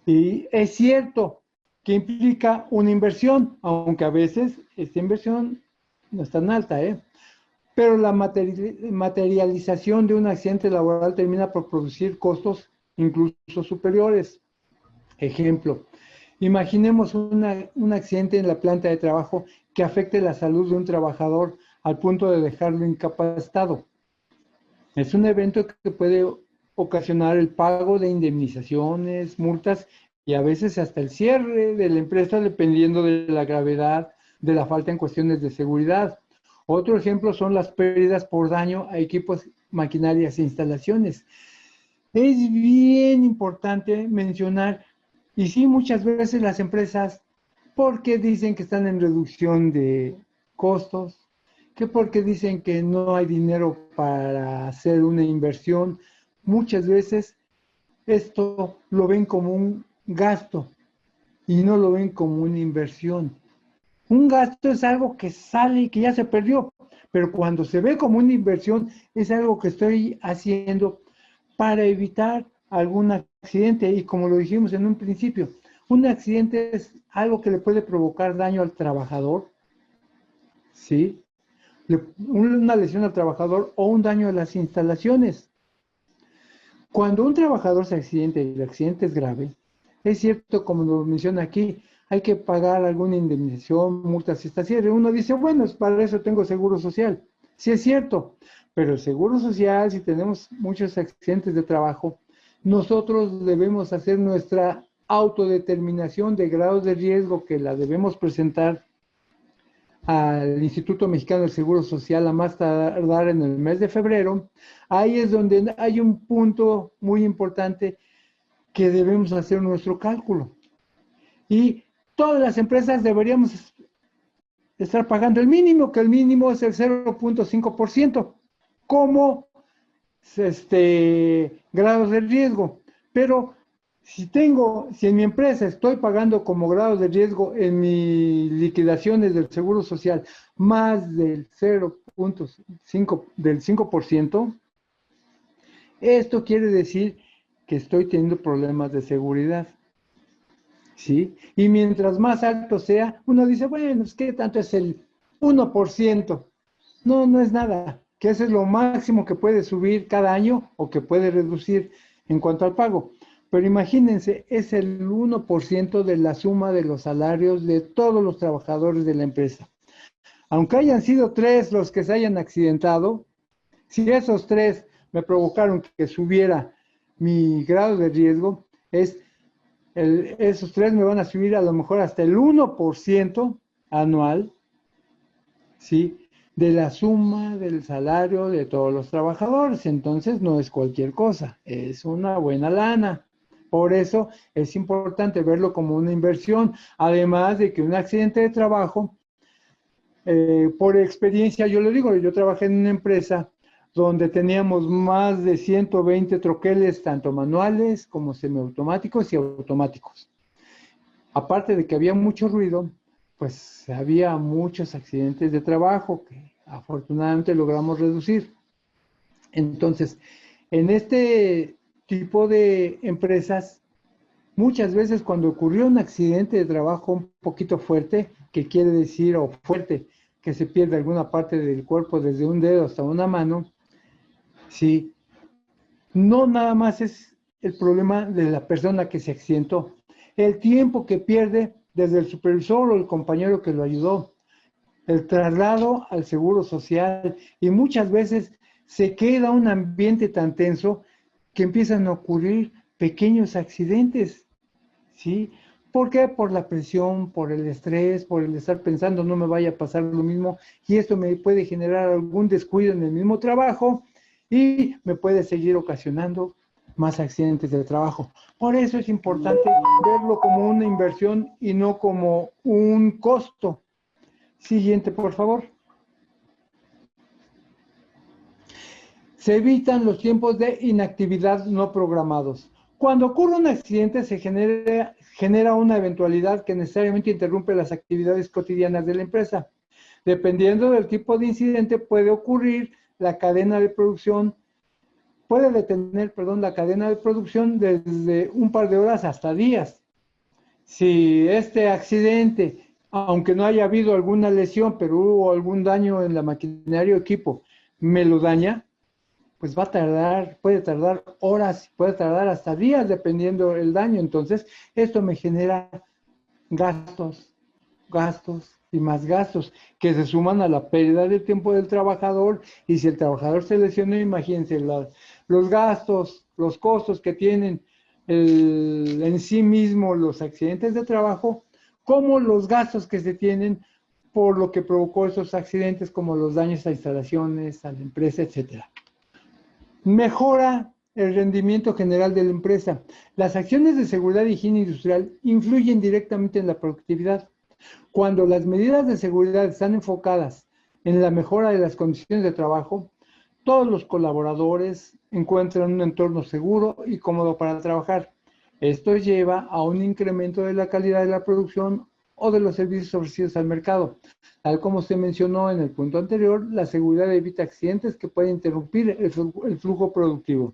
Y es cierto que implica una inversión, aunque a veces esta inversión no es tan alta, pero la materialización de un accidente laboral termina por producir costos incluso superiores. Ejemplo, imaginemos un accidente en la planta de trabajo que afecte la salud de un trabajador al punto de dejarlo incapacitado. Es un evento que puede ocasionar el pago de indemnizaciones, multas y a veces hasta el cierre de la empresa dependiendo de la gravedad de la falta en cuestiones de seguridad. Otro ejemplo son las pérdidas por daño a equipos, maquinarias e instalaciones. Es bien importante mencionar, y sí, muchas veces las empresas, porque dicen que están en reducción de costos, que porque dicen que no hay dinero para hacer una inversión, muchas veces esto lo ven como un gasto y no lo ven como una inversión. Un gasto es algo que sale y que ya se perdió, pero cuando se ve como una inversión es algo que estoy haciendo para evitar algún accidente. Y como lo dijimos en un principio, un accidente es algo que le puede provocar daño al trabajador, ¿sí? Una lesión al trabajador o un daño a las instalaciones. Cuando un trabajador se accidenta y el accidente es grave, es cierto, como lo menciona aquí, hay que pagar alguna indemnización, multas y hasta cierre. Uno dice, bueno, para eso tengo seguro social. Sí es cierto, pero el seguro social, si tenemos muchos accidentes de trabajo, nosotros debemos hacer nuestra autodeterminación de grados de riesgo que la debemos presentar al Instituto Mexicano del Seguro Social a más tardar en el mes de febrero. Ahí es donde hay un punto muy importante que debemos hacer nuestro cálculo. Y todas las empresas deberíamos estar pagando el mínimo, que el mínimo es el 0.5% como grados de riesgo. Pero si en mi empresa estoy pagando como grados de riesgo en mis liquidaciones del Seguro Social más del 0.5%, del 5%, esto quiere decir que estoy teniendo problemas de seguridad. ¿Sí? Y mientras más alto sea, uno dice, bueno, ¿qué tanto es el 1%? No, no es nada, que ese es lo máximo que puede subir cada año o que puede reducir en cuanto al pago. Pero imagínense, es el 1% de la suma de los salarios de todos los trabajadores de la empresa. Aunque hayan sido 3 los que se hayan accidentado, si esos 3 me provocaron que subiera mi grado de riesgo, esos 3 me van a subir a lo mejor hasta el 1% anual, ¿sí? De la suma del salario de todos los trabajadores. Entonces no es cualquier cosa, es una buena lana. Por eso es importante verlo como una inversión. Además de que un accidente de trabajo, por experiencia, yo lo digo, yo trabajé en una empresa donde teníamos más de 120 troqueles, tanto manuales como semiautomáticos y automáticos. Aparte de que había mucho ruido, pues había muchos accidentes de trabajo que afortunadamente logramos reducir. Entonces, en este tipo de empresas, muchas veces cuando ocurrió un accidente de trabajo un poquito fuerte, que quiere decir, o fuerte, que se pierde alguna parte del cuerpo desde un dedo hasta una mano, sí, no nada más es el problema de la persona que se accidentó, el tiempo que pierde desde el supervisor o el compañero que lo ayudó, el traslado al seguro social, y muchas veces se queda un ambiente tan tenso que empiezan a ocurrir pequeños accidentes, ¿sí? ¿Por qué? Por la presión, por el estrés, por el estar pensando no me vaya a pasar lo mismo, y esto me puede generar algún descuido en el mismo trabajo y me puede seguir ocasionando más accidentes de trabajo. Por eso es importante verlo como una inversión y no como un costo. Siguiente, por favor. Se evitan los tiempos de inactividad no programados. Cuando ocurre un accidente se genera una eventualidad que necesariamente interrumpe las actividades cotidianas de la empresa. Dependiendo del tipo de incidente puede ocurrir la cadena de producción, puede detener, perdón, la cadena de producción desde un par de horas hasta días. Si este accidente, aunque no haya habido alguna lesión, pero hubo algún daño en la maquinaria o equipo, me lo daña, pues va a tardar, puede tardar horas, puede tardar hasta días dependiendo del daño. Entonces, esto me genera gastos, gastos y más gastos que se suman a la pérdida de tiempo del trabajador. Y si el trabajador se lesionó, imagínense los gastos, los costos que tienen en sí mismo los accidentes de trabajo, como los gastos que se tienen por lo que provocó esos accidentes, como los daños a instalaciones, a la empresa, etcétera. Mejora el rendimiento general de la empresa. Las acciones de seguridad y higiene industrial influyen directamente en la productividad. Cuando las medidas de seguridad están enfocadas en la mejora de las condiciones de trabajo, todos los colaboradores encuentran un entorno seguro y cómodo para trabajar. Esto lleva a un incremento de la calidad de la producción o de los servicios ofrecidos al mercado. Tal como se mencionó en el punto anterior, la seguridad evita accidentes que pueden interrumpir el flujo productivo.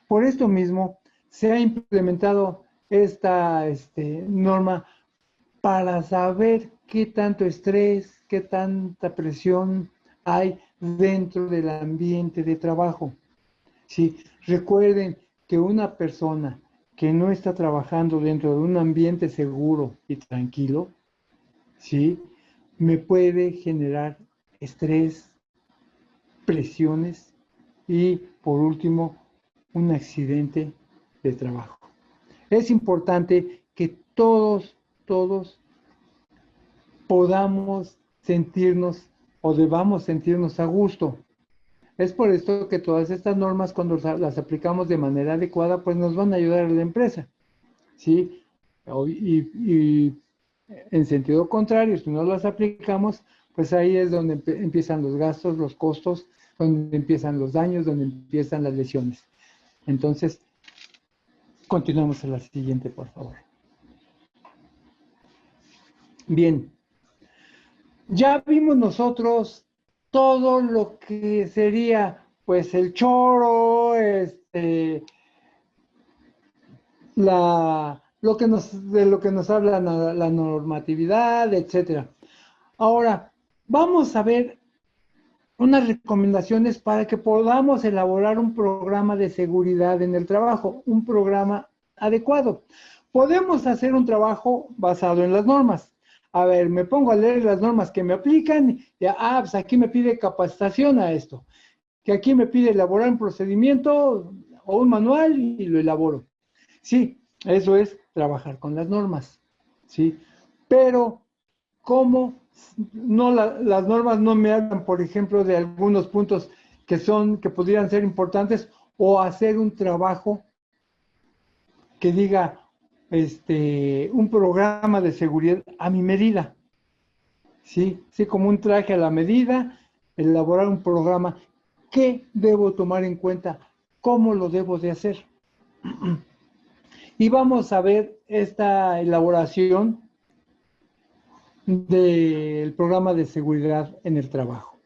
Por esto mismo, se ha implementado esta norma para saber qué tanto estrés, qué tanta presión hay dentro del ambiente de trabajo. Sí, recuerden que una persona que no está trabajando dentro de un ambiente seguro y tranquilo, ¿sí? Me puede generar estrés, presiones y, por último, un accidente de trabajo. Es importante que todos podamos sentirnos o debamos sentirnos a gusto. Es por esto que todas estas normas, cuando las aplicamos de manera adecuada, pues nos van a ayudar a la empresa, ¿sí? Y en sentido contrario, si no las aplicamos, pues ahí es donde empiezan los gastos, los costos, donde empiezan los daños, donde empiezan las lesiones. Entonces, continuamos a la siguiente, por favor. Bien, ya vimos nosotros todo lo que sería, pues, el choro, de lo que nos habla la normatividad, etcétera. Ahora, vamos a ver unas recomendaciones para que podamos elaborar un programa de seguridad en el trabajo, un programa adecuado. Podemos hacer un trabajo basado en las normas. A ver, me pongo a leer las normas que me aplican y pues aquí me pide capacitación a esto, que aquí me pide elaborar un procedimiento o un manual y lo elaboro. Sí, eso es trabajar con las normas, ¿sí? Pero, ¿cómo no las normas no me hablan, por ejemplo, de algunos puntos que podrían ser importantes, o hacer un trabajo que diga un programa de seguridad a mi medida? Sí, sí, como un traje a la medida, elaborar un programa. ¿Qué debo tomar en cuenta? ¿Cómo lo debo de hacer? Y vamos a ver esta elaboración del programa de seguridad en el trabajo.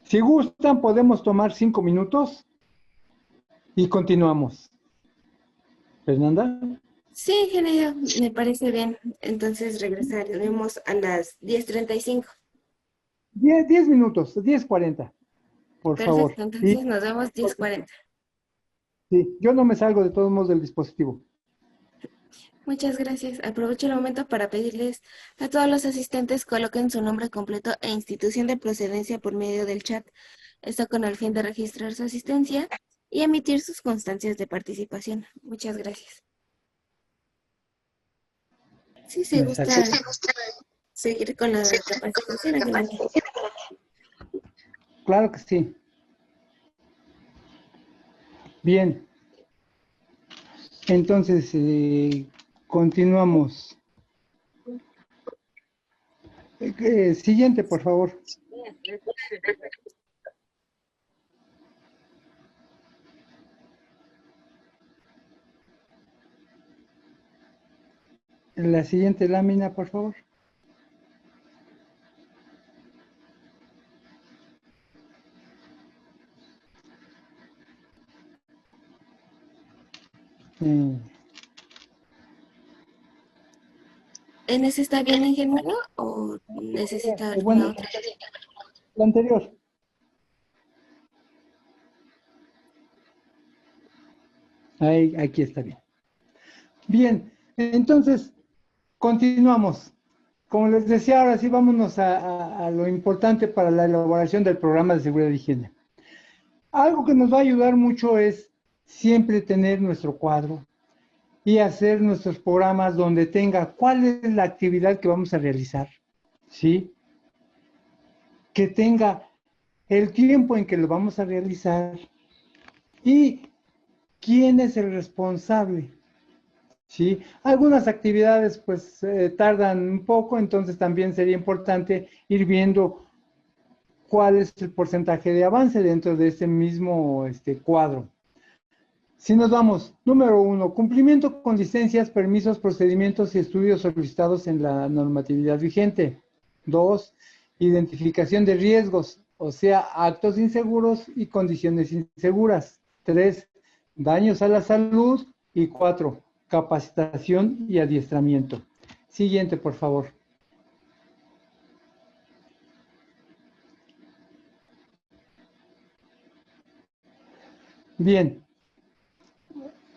Si gustan, podemos tomar 5 minutos y continuamos. Fernanda. Sí, ingeniero, me parece bien. Entonces regresaremos a las 10:35. 10 minutos, 10:40, por favor. Perfecto, Y entonces nos vemos 10:40. sí, yo no me salgo de todos modos del dispositivo. Muchas gracias. Aprovecho el momento para pedirles a todos los asistentes coloquen su nombre completo e institución de procedencia por medio del chat. Esto con el fin de registrar su asistencia y emitir sus constancias de participación. Muchas gracias. Si se Exacto. gusta seguir con la capacitación, adelante. Claro que sí. Bien. Entonces, continuamos. Siguiente, por favor. La siguiente lámina, por favor. ¿En ese está bien, ingeniero, o necesita alguna Bueno, otra? la anterior. Ahí, aquí está bien. Bien, entonces, continuamos. Como les decía, ahora sí vámonos a lo importante para la elaboración del programa de seguridad y higiene. Algo que nos va a ayudar mucho es siempre tener nuestro cuadro y hacer nuestros programas donde tenga cuál es la actividad que vamos a realizar, ¿sí? Que tenga el tiempo en que lo vamos a realizar y quién es el responsable, ¿sí? Algunas actividades pues tardan un poco, entonces también sería importante ir viendo cuál es el porcentaje de avance dentro de ese mismo cuadro. Si nos vamos, número 1, cumplimiento con licencias, permisos, procedimientos y estudios solicitados en la normatividad vigente. 2, identificación de riesgos, o sea, actos inseguros y condiciones inseguras. 3, daños a la salud. Y 4, capacitación y adiestramiento. Siguiente, por favor. Bien.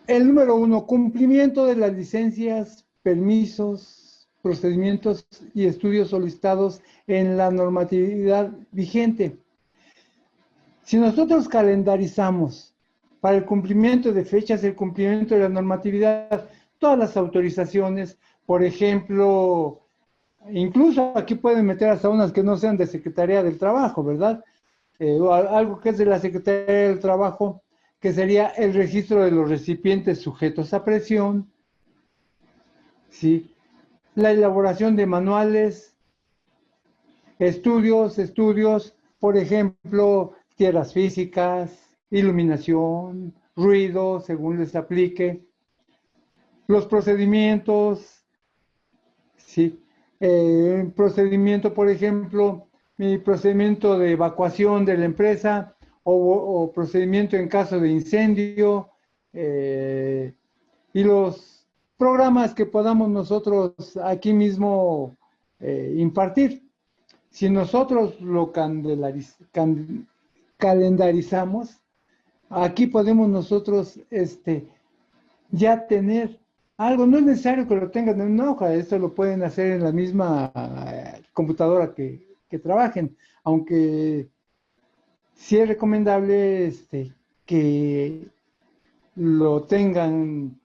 El número 1, cumplimiento de las licencias, permisos, procedimientos y estudios solicitados en la normatividad vigente. Si nosotros calendarizamos para el cumplimiento de fechas, el cumplimiento de la normatividad, todas las autorizaciones, por ejemplo, incluso aquí pueden meter hasta unas que no sean de Secretaría del Trabajo, ¿verdad? O algo que es de la Secretaría del Trabajo, que sería el registro de los recipientes sujetos a presión, ¿sí? La elaboración de manuales, estudios, por ejemplo, tierras físicas, iluminación, ruido, según les aplique, los procedimientos, ¿sí? Procedimiento, por ejemplo, mi procedimiento de evacuación de la empresa o procedimiento en caso de incendio y los programas que podamos nosotros aquí mismo impartir. Si nosotros lo calendarizamos, aquí podemos nosotros ya tener algo. No es necesario que lo tengan en una hoja, esto lo pueden hacer en la misma computadora que trabajen, aunque sí es recomendable que lo tengan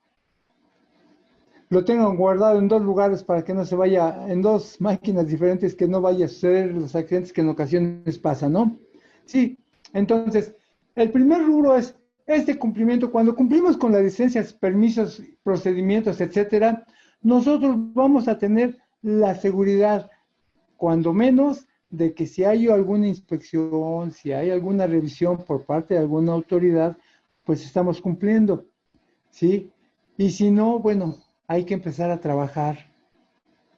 guardado en 2 lugares para que no se vaya, en 2 máquinas diferentes, que no vaya a suceder los accidentes que en ocasiones pasan, ¿no? Sí, entonces, el primer rubro es cumplimiento. Cuando cumplimos con las licencias, permisos, procedimientos, etcétera, nosotros vamos a tener la seguridad, cuando menos, de que si hay alguna inspección, si hay alguna revisión por parte de alguna autoridad, pues estamos cumpliendo, ¿sí? Y si no, bueno, hay que empezar a trabajar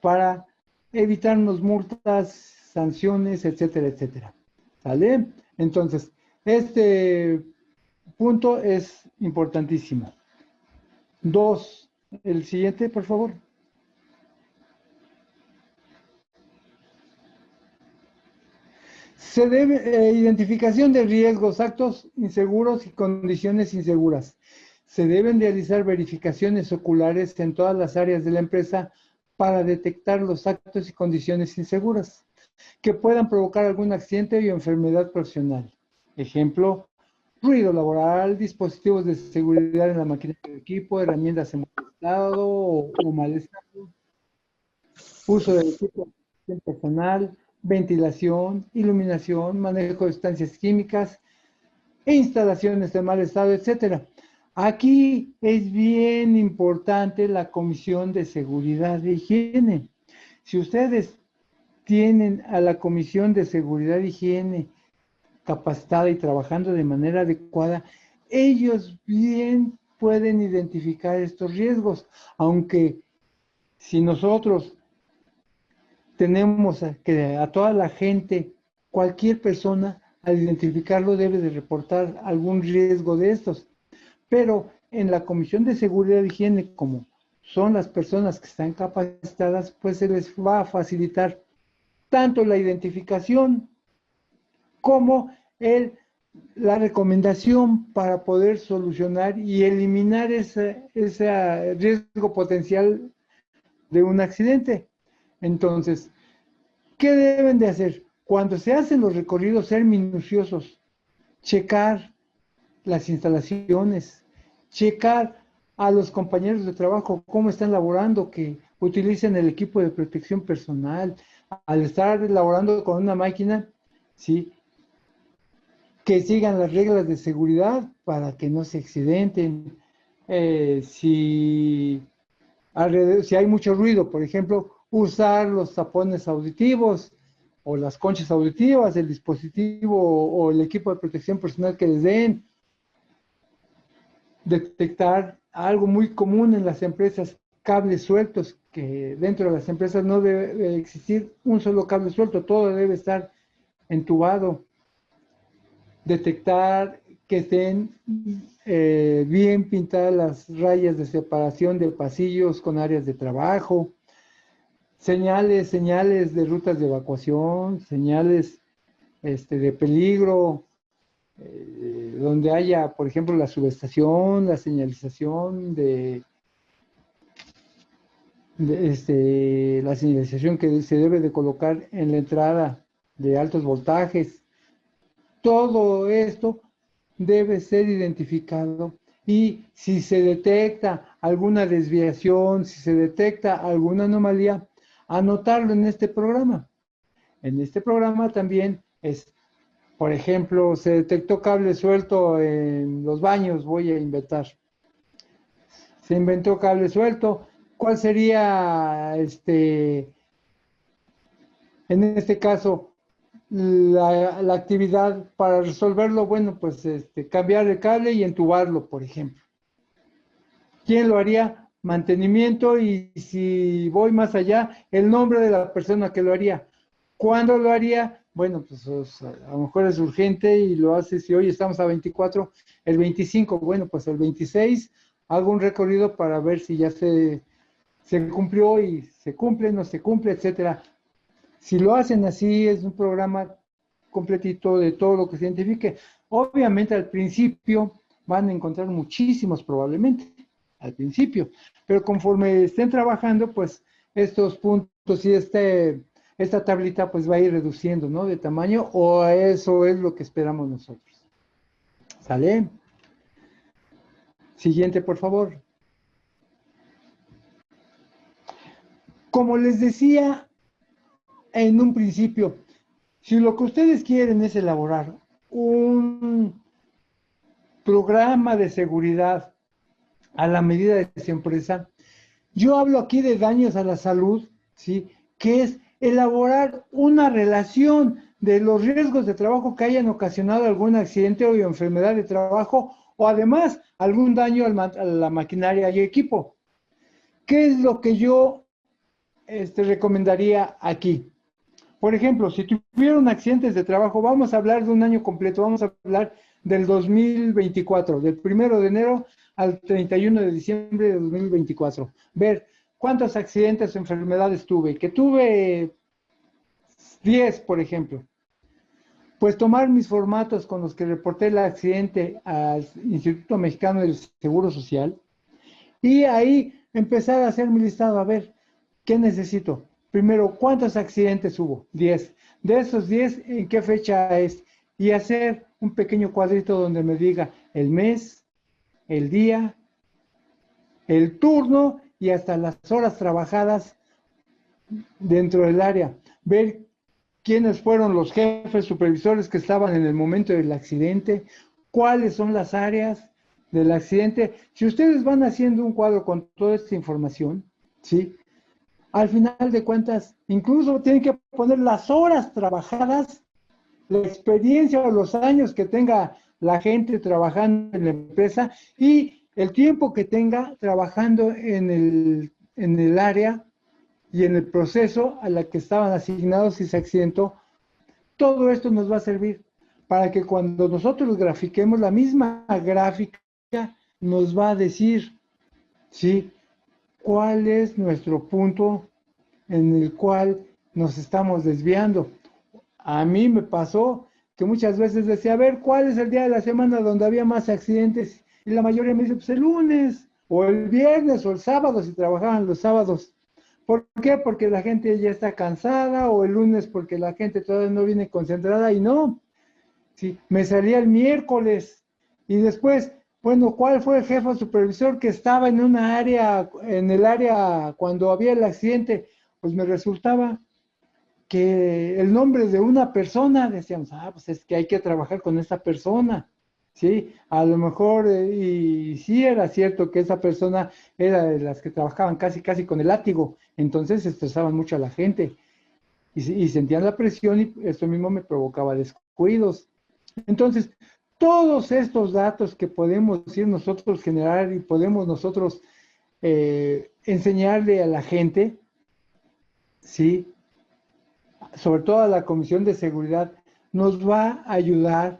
para evitarnos multas, sanciones, etcétera, etcétera. ¿Sale? Entonces, este punto es importantísimo. 2, el siguiente, por favor. Se debe identificación de riesgos, actos inseguros y condiciones inseguras. Se deben realizar verificaciones oculares en todas las áreas de la empresa para detectar los actos y condiciones inseguras que puedan provocar algún accidente o enfermedad profesional. Ejemplo, ruido laboral, dispositivos de seguridad en la máquina del equipo, herramientas en mal estado o mal estado, uso del equipo personal, ventilación, iluminación, manejo de sustancias químicas e instalaciones en mal estado, etcétera. Aquí es bien importante la Comisión de Seguridad e Higiene. Si ustedes tienen a la Comisión de Seguridad e Higiene capacitada y trabajando de manera adecuada, ellos bien pueden identificar estos riesgos, aunque si nosotros tenemos que a toda la gente, cualquier persona, al identificarlo debe de reportar algún riesgo de estos. Pero en la Comisión de Seguridad y Higiene, como son las personas que están capacitadas, pues se les va a facilitar tanto la identificación como la recomendación para poder solucionar y eliminar ese riesgo potencial de un accidente. Entonces, ¿qué deben de hacer? Cuando se hacen los recorridos, ser minuciosos, checar las instalaciones, checar a los compañeros de trabajo cómo están laborando, que utilicen el equipo de protección personal, al estar laborando con una máquina, ¿sí?, que sigan las reglas de seguridad para que no se accidenten. Si hay mucho ruido, por ejemplo, usar los tapones auditivos o las conchas auditivas, el dispositivo o el equipo de protección personal que les den. Detectar algo muy común en las empresas, cables sueltos, que dentro de las empresas no debe existir un solo cable suelto, todo debe estar entubado. Detectar que estén bien pintadas las rayas de separación de pasillos con áreas de trabajo, señales de rutas de evacuación, señales de peligro, donde haya, por ejemplo, la subestación, la señalización la señalización que se debe de colocar en la entrada de altos voltajes. Todo esto debe ser identificado y si se detecta alguna desviación, si se detecta alguna anomalía, anotarlo en este programa. En este programa también por ejemplo, se detectó cable suelto en los baños, voy a inventar. Se inventó cable suelto. ¿Cuál sería, en este caso, la actividad para resolverlo? Bueno, pues cambiar el cable y entubarlo, por ejemplo. ¿Quién lo haría? Mantenimiento, y si voy más allá, el nombre de la persona que lo haría. ¿Cuándo lo haría? Bueno, pues a lo mejor es urgente y lo hace, si hoy estamos a 24, el 25, bueno, pues el 26 hago un recorrido para ver si ya se cumplió y se cumple, no se cumple, etcétera. Si lo hacen así, es un programa completito de todo lo que se identifique. Obviamente al principio van a encontrar muchísimos probablemente, al principio, pero conforme estén trabajando, pues estos puntos y esta tablita pues va a ir reduciendo, ¿no?, de tamaño, o eso es lo que esperamos nosotros. ¿Sale? Siguiente, por favor. Como les decía en un principio, si lo que ustedes quieren es elaborar un programa de seguridad a la medida de su empresa, yo hablo aquí de daños a la salud, ¿sí?, que es elaborar una relación de los riesgos de trabajo que hayan ocasionado algún accidente o enfermedad de trabajo, o además algún daño a la maquinaria y equipo. ¿qué es lo que yo recomendaría aquí? Por ejemplo, si tuvieron accidentes de trabajo, vamos a hablar de un año completo, vamos a hablar del 2024, del 1 de enero al 31 de diciembre de 2024. Ver cuántos accidentes o enfermedades tuve. Que tuve 10, por ejemplo. Pues tomar mis formatos con los que reporté el accidente al Instituto Mexicano del Seguro Social y ahí empezar a hacer mi listado, a ver, ¿qué necesito? Primero, ¿cuántos accidentes hubo? 10. De esos 10, ¿en qué fecha es? Y hacer un pequeño cuadrito donde me diga el mes, el día, el turno y hasta las horas trabajadas dentro del área. Ver quiénes fueron los jefes supervisores que estaban en el momento del accidente, cuáles son las áreas del accidente. Si ustedes van haciendo un cuadro con toda esta información, ¿sí? Al final de cuentas, incluso tienen que poner las horas trabajadas, la experiencia o los años que tenga la gente trabajando en la empresa y el tiempo que tenga trabajando en el área y en el proceso a la que estaban asignados y se accidentó. Todo esto nos va a servir para que cuando nosotros grafiquemos la misma gráfica nos va a decir, ¿sí?, cuál es nuestro punto en el cual nos estamos desviando. A mí me pasó que muchas veces decía, a ver, ¿cuál es el día de la semana donde había más accidentes? Y la mayoría me dice, pues el lunes, o el viernes, o el sábado, si trabajaban los sábados. ¿Por qué? Porque la gente ya está cansada, o el lunes porque la gente todavía no viene concentrada, y no. Sí, me salía el miércoles, y después, bueno, ¿cuál fue el jefe supervisor que estaba en una área, en el área cuando había el accidente? Pues me resultaba que el nombre de una persona, decíamos, pues es que hay que trabajar con esa persona, ¿sí? A lo mejor, y sí era cierto que esa persona era de las que trabajaban casi, casi con el látigo, entonces estresaban mucho a la gente y sentían la presión y eso mismo me provocaba descuidos. Entonces, todos estos datos que podemos ir nosotros generar y podemos nosotros enseñarle a la gente, ¿sí?, sobre todo a la Comisión de Seguridad, nos va a ayudar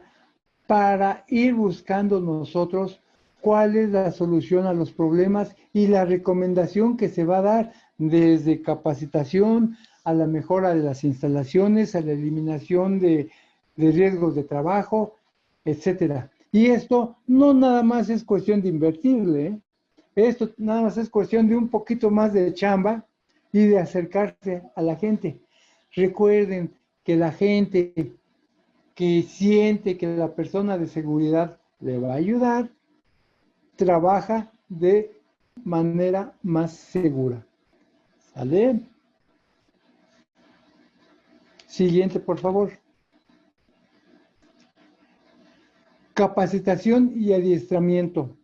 para ir buscando nosotros cuál es la solución a los problemas y la recomendación que se va a dar desde capacitación a la mejora de las instalaciones, a la eliminación de riesgos de trabajo, etcétera. Y esto no nada más es cuestión de invertirle, ¿eh? Esto nada más es cuestión de un poquito más de chamba y de acercarse a la gente. Recuerden que la gente que siente que la persona de seguridad le va a ayudar, trabaja de manera más segura. ¿Sale? Siguiente, por favor. Capacitación y adiestramiento.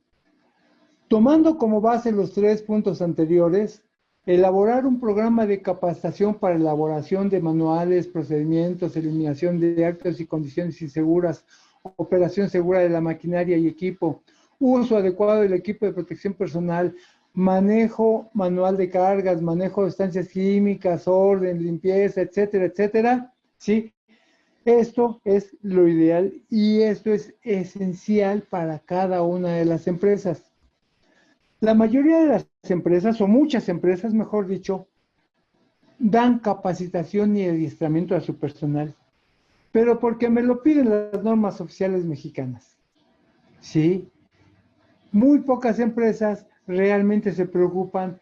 Tomando como base los 3 puntos anteriores, elaborar un programa de capacitación para elaboración de manuales, procedimientos, eliminación de actos y condiciones inseguras, operación segura de la maquinaria y equipo, uso adecuado del equipo de protección personal, manejo manual de cargas, manejo de estancias químicas, orden, limpieza, etcétera, etcétera, ¿sí? Esto es lo ideal y esto es esencial para cada una de las empresas. La mayoría de las empresas, o muchas empresas, mejor dicho, dan capacitación y adiestramiento a su personal, pero porque me lo piden las normas oficiales mexicanas. Sí, muy pocas empresas realmente se preocupan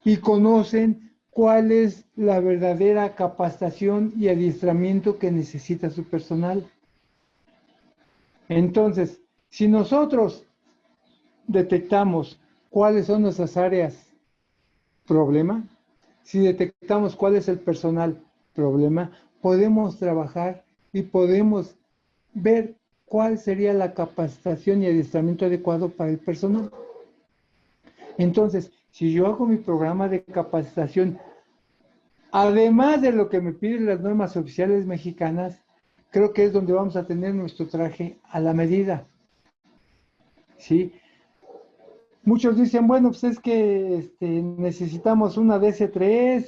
y conocen cuál es la verdadera capacitación y adiestramiento que necesita su personal. Entonces, si nosotros detectamos cuáles son nuestras áreas problema, si detectamos cuál es el personal problema, podemos trabajar y podemos ver cuál sería la capacitación y adiestramiento adecuado para el personal. Entonces, si yo hago mi programa de capacitación, además de lo que me piden las normas oficiales mexicanas, creo que es donde vamos a tener nuestro traje a la medida. ¿Sí? Muchos dicen, bueno, pues es que necesitamos una DC3,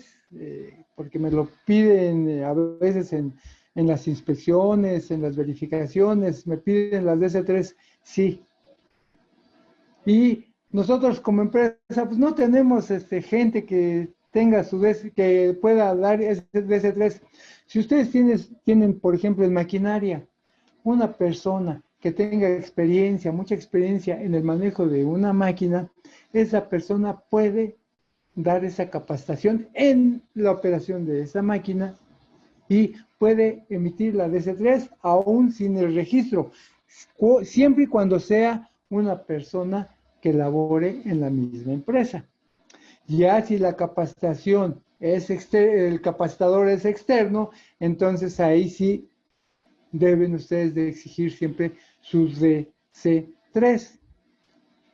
porque me lo piden a veces en las inspecciones, en las verificaciones, me piden las DC3, sí. Y nosotros como empresa, pues no tenemos gente que tenga su DC, que pueda dar ese DC3. Si ustedes tienen, por ejemplo, en maquinaria, una persona que tenga experiencia, mucha experiencia en el manejo de una máquina, esa persona puede dar esa capacitación en la operación de esa máquina y puede emitir la DC3 aún sin el registro, siempre y cuando sea una persona que labore en la misma empresa. Ya si la capacitación es el capacitador es externo, entonces ahí sí deben ustedes de exigir siempre sus DC3,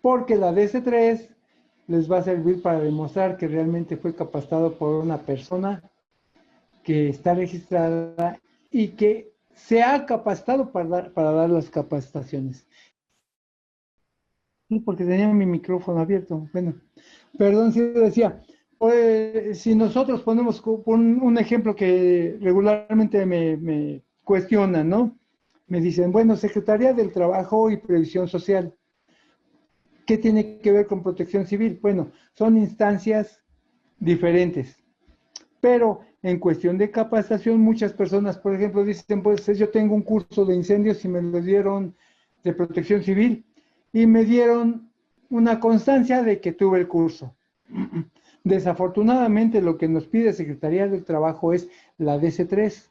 porque la DC3 les va a servir para demostrar que realmente fue capacitado por una persona que está registrada y que se ha capacitado para dar las capacitaciones. Porque tenía mi micrófono abierto. Bueno, perdón si decía, pues, si nosotros ponemos un ejemplo que regularmente me cuestionan, ¿no? Me dicen, bueno, Secretaría del Trabajo y Previsión Social, ¿qué tiene que ver con Protección Civil? Bueno, son instancias diferentes, pero en cuestión de capacitación, muchas personas, por ejemplo, dicen, pues yo tengo un curso de incendios y me lo dieron de Protección Civil y me dieron una constancia de que tuve el curso. Desafortunadamente, lo que nos pide Secretaría del Trabajo es la DC3.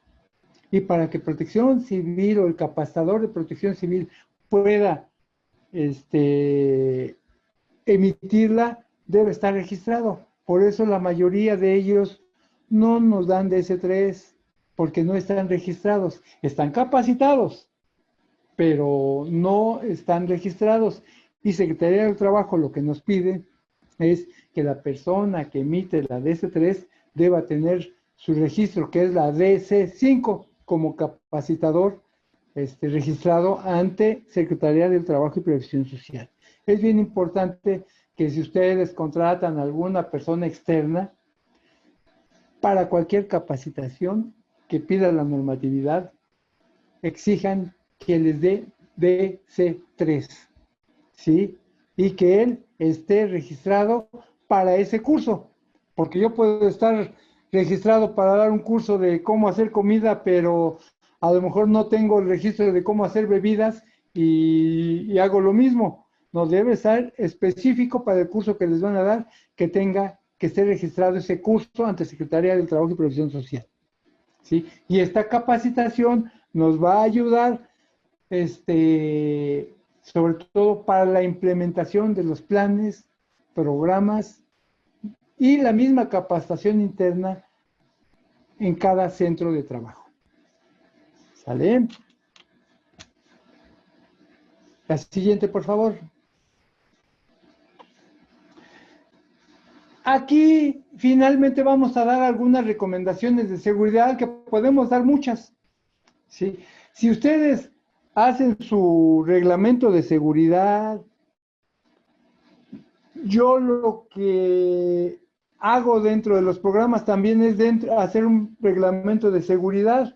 Y para que Protección Civil o el capacitador de Protección Civil pueda emitirla, debe estar registrado. Por eso la mayoría de ellos no nos dan DC3 porque no están registrados. Están capacitados, pero no están registrados. Y Secretaría del Trabajo lo que nos pide es que la persona que emite la DC3 deba tener su registro, que es la DC5, como capacitador registrado ante Secretaría del Trabajo y Previsión Social. Es bien importante que si ustedes contratan a alguna persona externa para cualquier capacitación que pida la normatividad, exijan que les dé DC3, ¿sí? Y que él esté registrado para ese curso, porque yo puedo estar registrado para dar un curso de cómo hacer comida, pero a lo mejor no tengo el registro de cómo hacer bebidas y hago lo mismo. No debe estar específico para el curso que les van a dar, que esté registrado ese curso ante Secretaría del Trabajo y Previsión Social, ¿sí? Y esta capacitación nos va a ayudar, sobre todo para la implementación de los planes, programas y la misma capacitación interna en cada centro de trabajo. ¿Sale? La siguiente, por favor. Aquí finalmente vamos a dar algunas recomendaciones de seguridad, que podemos dar muchas, ¿sí? Si ustedes hacen su reglamento de seguridad, yo lo que hago dentro de los programas también es hacer un reglamento de seguridad.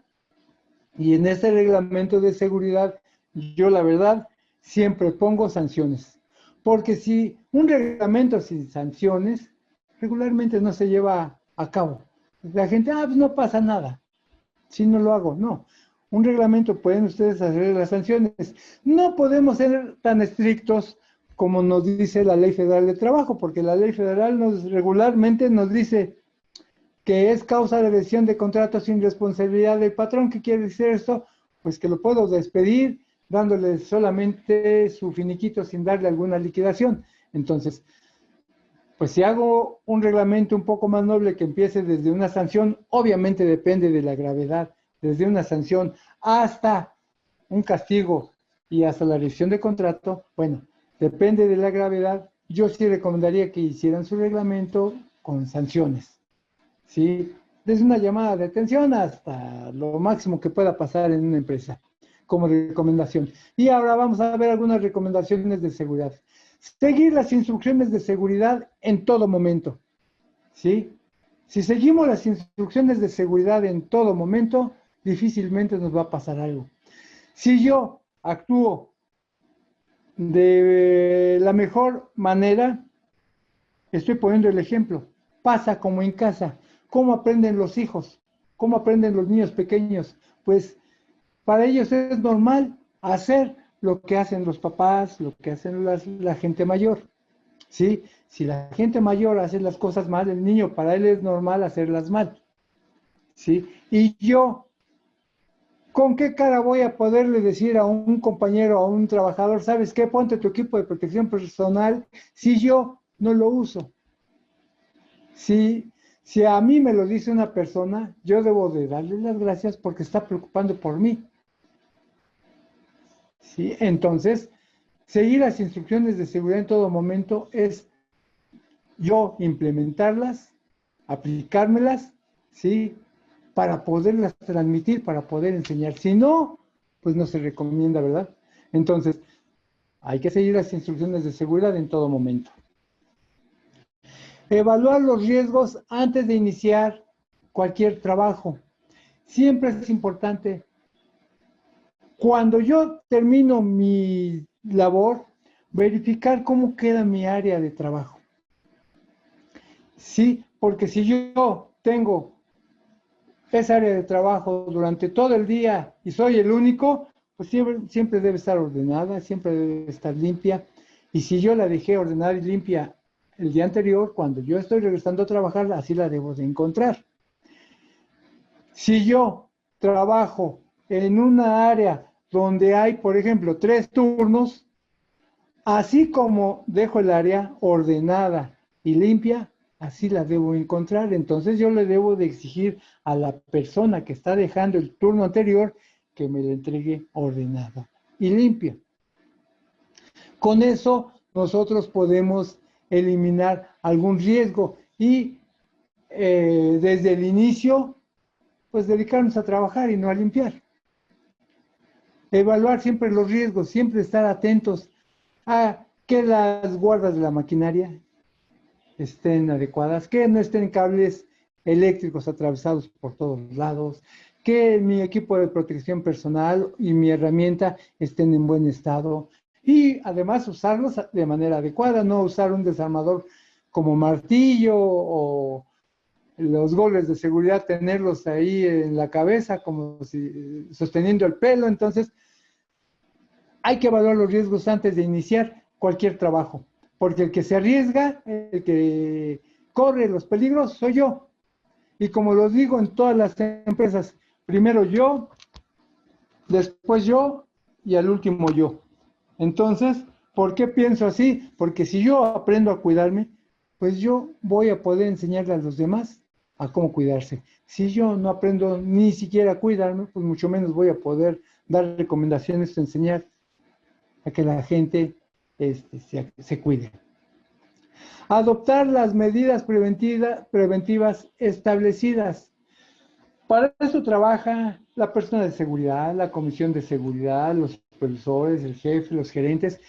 Y en ese reglamento de seguridad, yo la verdad siempre pongo sanciones. Porque si un reglamento sin sanciones, regularmente no se lleva a cabo. La gente, pues no pasa nada. Si no lo hago, no. Un reglamento pueden ustedes hacer las sanciones. No podemos ser tan estrictos como nos dice la Ley Federal de Trabajo, porque la Ley Federal regularmente nos dice que es causa de lesión de contrato sin responsabilidad del patrón. ¿Qué quiere decir esto? Pues que lo puedo despedir dándole solamente su finiquito sin darle alguna liquidación. Entonces, pues si hago un reglamento un poco más noble que empiece desde una sanción, obviamente depende de la gravedad, desde una sanción hasta un castigo y hasta la rescisión de contrato, bueno, depende de la gravedad. Yo sí recomendaría que hicieran su reglamento con sanciones, ¿sí? Desde una llamada de atención hasta lo máximo que pueda pasar en una empresa, como recomendación. Y ahora vamos a ver algunas recomendaciones de seguridad. Seguir las instrucciones de seguridad en todo momento, ¿sí? Si seguimos las instrucciones de seguridad en todo momento, difícilmente nos va a pasar algo. Si yo actúo de la mejor manera, estoy poniendo el ejemplo, pasa como en casa. ¿Cómo aprenden los hijos? ¿Cómo aprenden los niños pequeños? Pues para ellos es normal hacer lo que hacen los papás, lo que hacen la gente mayor. ¿Sí? Si la gente mayor hace las cosas mal, el niño para él es normal hacerlas mal. ¿Sí? Y yo, ¿con qué cara voy a poderle decir a un compañero, a un trabajador, sabes qué, ponte tu equipo de protección personal si yo no lo uso? Si a mí me lo dice una persona, yo debo de darle las gracias porque está preocupando por mí. ¿Sí? Entonces, seguir las instrucciones de seguridad en todo momento es yo implementarlas, aplicármelas, ¿sí? Para poderlas transmitir, para poder enseñar. Si no, pues no se recomienda, ¿verdad? Entonces, hay que seguir las instrucciones de seguridad en todo momento. Evaluar los riesgos antes de iniciar cualquier trabajo. Siempre es importante. Cuando yo termino mi labor, verificar cómo queda mi área de trabajo. Sí, porque si yo tengo esa área de trabajo durante todo el día y soy el único, pues siempre debe estar ordenada, siempre debe estar limpia. Y si yo la dejé ordenada y limpia el día anterior, cuando yo estoy regresando a trabajar, así la debo de encontrar. Si yo trabajo en una área donde hay, por ejemplo, 3 turnos, así como dejo el área ordenada y limpia, así la debo encontrar. Entonces yo le debo de exigir a la persona que está dejando el turno anterior que me lo entregue ordenada y limpia. Con eso nosotros podemos eliminar algún riesgo y desde el inicio, pues dedicarnos a trabajar y no a limpiar. Evaluar siempre los riesgos, siempre estar atentos a que las guardas de la maquinaria estén adecuadas, que no estén cables eléctricos atravesados por todos lados, que mi equipo de protección personal y mi herramienta estén en buen estado y además usarlos de manera adecuada, no usar un desarmador como martillo o los goles de seguridad tenerlos ahí en la cabeza como si sosteniendo el pelo. Entonces hay que evaluar los riesgos antes de iniciar cualquier trabajo, porque el que se arriesga, el que corre los peligros, soy yo. Y como lo digo en todas las empresas, primero yo, después yo y al último yo. Entonces, ¿por qué pienso así? Porque si yo aprendo a cuidarme, pues yo voy a poder enseñarle a los demás a cómo cuidarse. Si yo no aprendo ni siquiera a cuidarme, pues mucho menos voy a poder dar recomendaciones, enseñar a que la gente se cuide. Adoptar las medidas preventivas establecidas. Para eso trabaja la persona de seguridad, la comisión de seguridad, los supervisores, el jefe, los gerentes,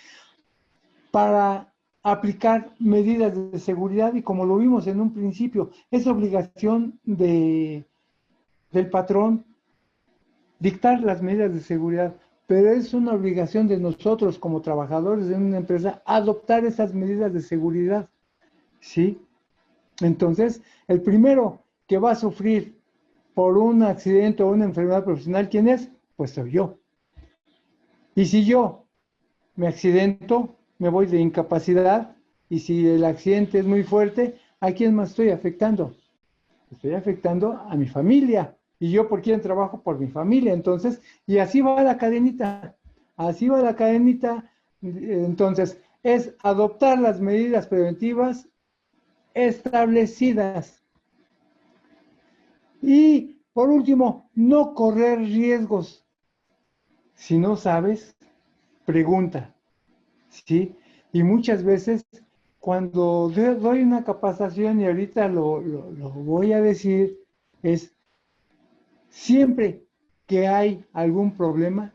para aplicar medidas de seguridad y como lo vimos en un principio, es obligación del patrón dictar las medidas de seguridad, pero es una obligación de nosotros como trabajadores de una empresa adoptar esas medidas de seguridad, ¿sí? Entonces, el primero que va a sufrir por un accidente o una enfermedad profesional, ¿quién es? Pues soy yo. Y si yo me accidento, me voy de incapacidad, y si el accidente es muy fuerte, ¿a quién más estoy afectando? Estoy afectando a mi familia. ¿Y yo por quién trabajo? Por mi familia. Entonces, y así va la cadenita. Así va la cadenita. Entonces, es adoptar las medidas preventivas establecidas. Y por último, no correr riesgos. Si no sabes, pregunta. ¿Sí? Y muchas veces cuando doy una capacitación, y ahorita lo voy a decir, es siempre que hay algún problema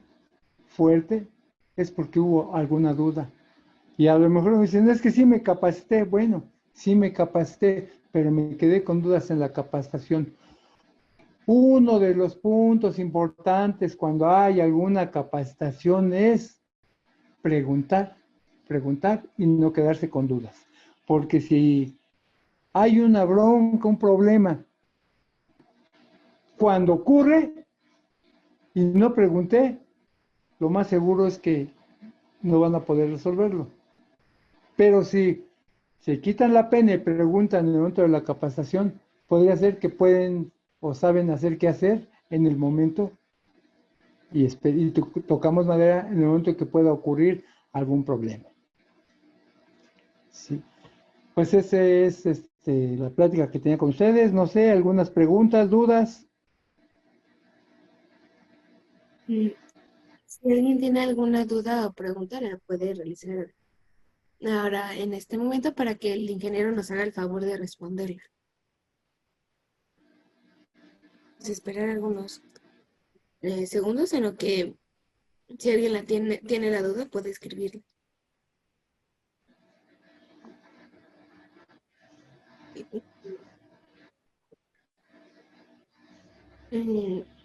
fuerte, es porque hubo alguna duda. Y a lo mejor me dicen, es que sí me capacité. Bueno, sí me capacité, pero me quedé con dudas en la capacitación. Uno de los puntos importantes cuando hay alguna capacitación es preguntar, preguntar y no quedarse con dudas. Porque si hay una bronca, un problema, cuando ocurre y no pregunté, lo más seguro es que no van a poder resolverlo. Pero si se quitan la pena y preguntan en el momento de la capacitación, podría ser que pueden o saben hacer qué hacer en el momento y tocamos madera en el momento en que pueda ocurrir algún problema. Sí. Pues esa es la plática que tenía con ustedes. No sé, algunas preguntas, dudas. Mm, Si alguien tiene alguna duda o pregunta, la puede realizar ahora en este momento para que el ingeniero nos haga el favor de responderla. Vamos a esperar algunos segundos en lo que si alguien tiene la duda puede escribirla.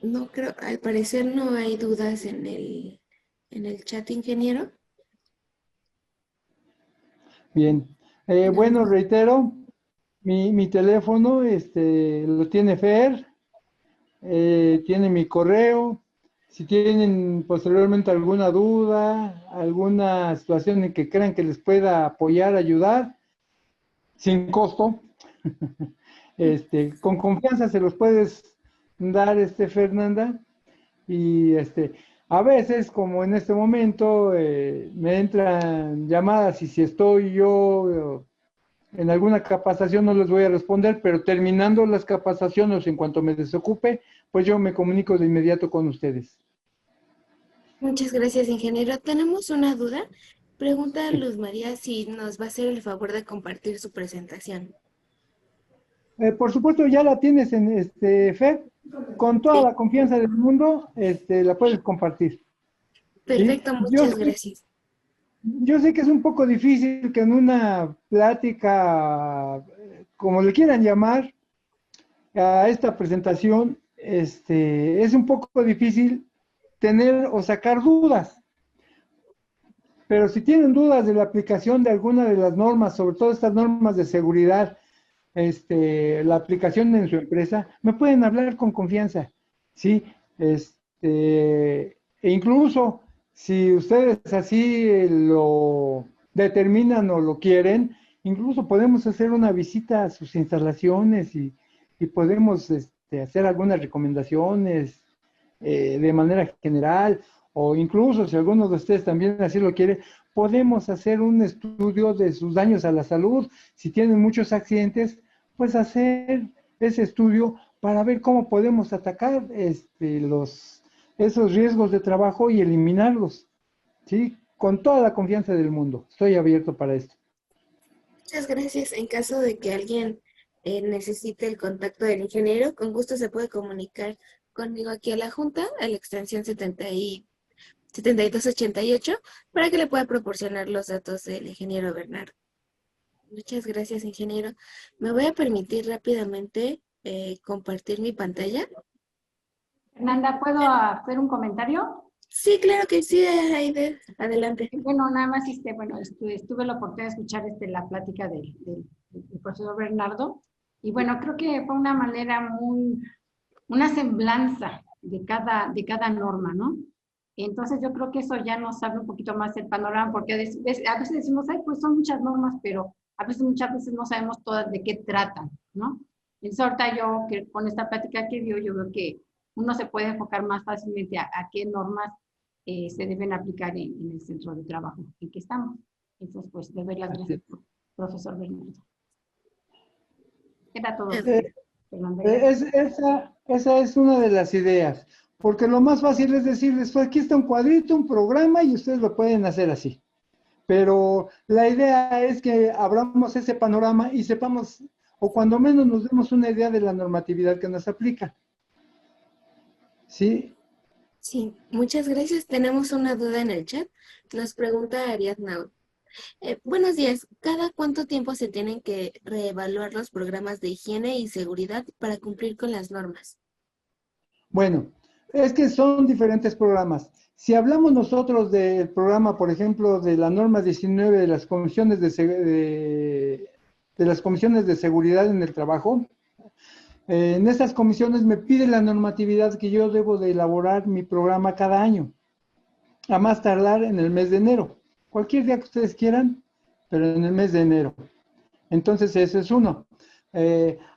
No creo, al parecer no hay dudas en el chat, ingeniero. Bien. Bueno, No. reitero, mi teléfono lo tiene Fer, tiene mi correo. Si tienen posteriormente alguna duda, alguna situación en que crean que les pueda apoyar, ayudar, sin costo, con confianza se los puedes dar, Fernanda. Y a veces, como en este momento, me entran llamadas y si estoy yo en alguna capacitación no les voy a responder, pero terminando las capacitaciones, en cuanto me desocupe, pues yo me comunico de inmediato con ustedes. Muchas gracias, ingeniero. Tenemos una duda. Pregunta a Sí. Luz María si nos va a hacer el favor de compartir su presentación. Por supuesto, ya la tienes en Fer, con toda Sí, la confianza del mundo, la puedes compartir. ¿Sí? perfecto, muchas gracias. Yo sé que es un poco difícil que en una plática, como le quieran llamar, a esta presentación, es un poco difícil tener o sacar dudas. Pero si tienen dudas de la aplicación de alguna de las normas, sobre todo estas normas de seguridad, la aplicación en su empresa, me pueden hablar con confianza, ¿sí? E incluso si ustedes así lo determinan o lo quieren, incluso podemos hacer una visita a sus instalaciones y podemos hacer algunas recomendaciones de manera general, o incluso si alguno de ustedes también así lo quiere, podemos hacer un estudio de sus daños a la salud. Si tienen muchos accidentes, pues hacer ese estudio para ver cómo podemos atacar esos riesgos de trabajo y eliminarlos, ¿sí? Con toda la confianza del mundo. Estoy abierto para esto. Muchas gracias. En caso de que alguien necesite el contacto del ingeniero, con gusto se puede comunicar conmigo aquí a la Junta, a la extensión 7288, para que le pueda proporcionar los datos del ingeniero Bernardo. Muchas gracias, ingeniero. Me voy a permitir rápidamente compartir mi pantalla. Fernanda, ¿puedo hacer un comentario? Sí, claro que sí, Aide. Adelante. Bueno, nada más, bueno, tuve la oportunidad de escuchar la plática del profesor Bernardo, y bueno, creo que fue una manera una semblanza de cada norma, ¿no? Entonces yo creo que eso ya nos abre un poquito más el panorama, porque a veces decimos, ay, pues son muchas normas, pero muchas veces no sabemos todas de qué tratan, ¿no? Entonces ahorita yo, que con esta plática que dio, yo veo que uno se puede enfocar más fácilmente a qué normas se deben aplicar en el centro de trabajo en que estamos. Entonces, pues, de ver las gracias, profesor Bernardo. Era todo, Fernanda. Esa es una de las ideas, porque lo más fácil es decirles, pues aquí está un cuadrito, un programa y ustedes lo pueden hacer así. Pero la idea es que abramos ese panorama y sepamos, o cuando menos nos demos una idea de la normatividad que nos aplica. ¿Sí? Sí, muchas gracias. Tenemos una duda en el chat. Nos pregunta Ariadna. Buenos días. ¿Cada cuánto tiempo se tienen que reevaluar los programas de higiene y seguridad para cumplir con las normas? Bueno, es que son diferentes programas. Si hablamos nosotros del programa, por ejemplo, de la norma 19 de las comisiones de las comisiones de seguridad en el trabajo, en estas comisiones me pide la normatividad que yo debo de elaborar mi programa cada año, a más tardar en el mes de enero. Cualquier día que ustedes quieran, pero en el mes de enero. Entonces, ese es uno.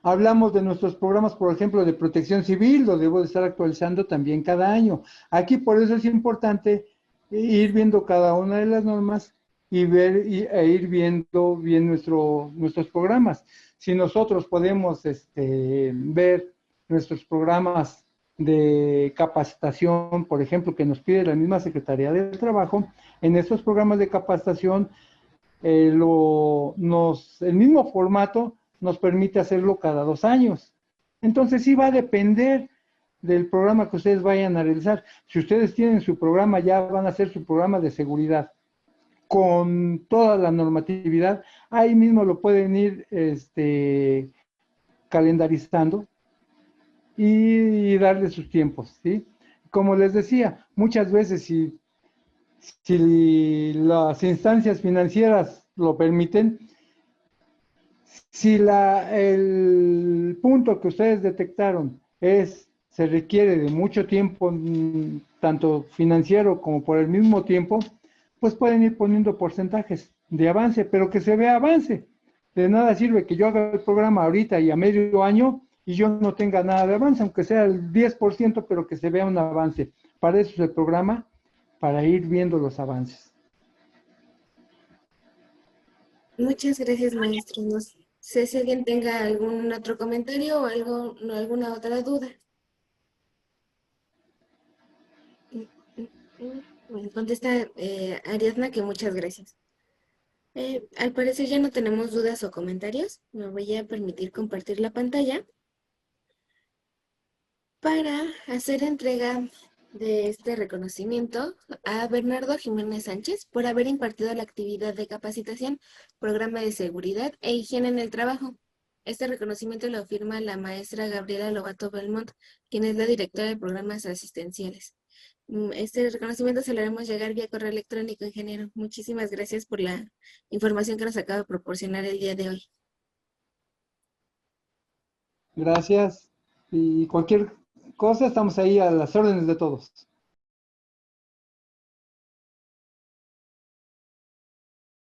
Hablamos de nuestros programas, por ejemplo, de protección civil, lo debo de estar actualizando también cada año. Aquí por eso es importante ir viendo cada una de las normas y ver e ir viendo bien nuestros programas. Si nosotros podemos ver nuestros programas de capacitación, por ejemplo, que nos pide la misma Secretaría del Trabajo, en estos programas de capacitación el mismo formato nos permite hacerlo cada 2 años. Entonces sí va a depender del programa que ustedes vayan a realizar. Si ustedes tienen su programa, ya van a hacer su programa de seguridad con toda la normatividad, ahí mismo lo pueden ir calendarizando y darle sus tiempos, ¿sí? Como les decía, muchas veces si las instancias financieras lo permiten, si el punto que ustedes detectaron se requiere de mucho tiempo, tanto financiero como por el mismo tiempo, pues pueden ir poniendo porcentajes de avance, pero que se vea avance. De nada sirve que yo haga el programa ahorita y a medio año y yo no tenga nada de avance, aunque sea el 10%, pero que se vea un avance. Para eso es el programa, para ir viendo los avances. Muchas gracias, maestro. No sé si alguien tenga algún otro comentario o alguna otra duda. Bueno, contesta Ariadna que muchas gracias. Al parecer ya no tenemos dudas o comentarios. Me voy a permitir compartir la pantalla para hacer entrega de este reconocimiento a Bernardo Jiménez Sánchez por haber impartido la actividad de capacitación, programa de seguridad e higiene en el trabajo. Este reconocimiento lo firma la maestra Gabriela Lobato Belmont, quien es la directora de programas asistenciales. Este reconocimiento se lo haremos llegar vía correo electrónico, ingeniero. Muchísimas gracias por la información que nos acaba de proporcionar el día de hoy. Gracias. Y cualquier cosa, estamos ahí a las órdenes de todos.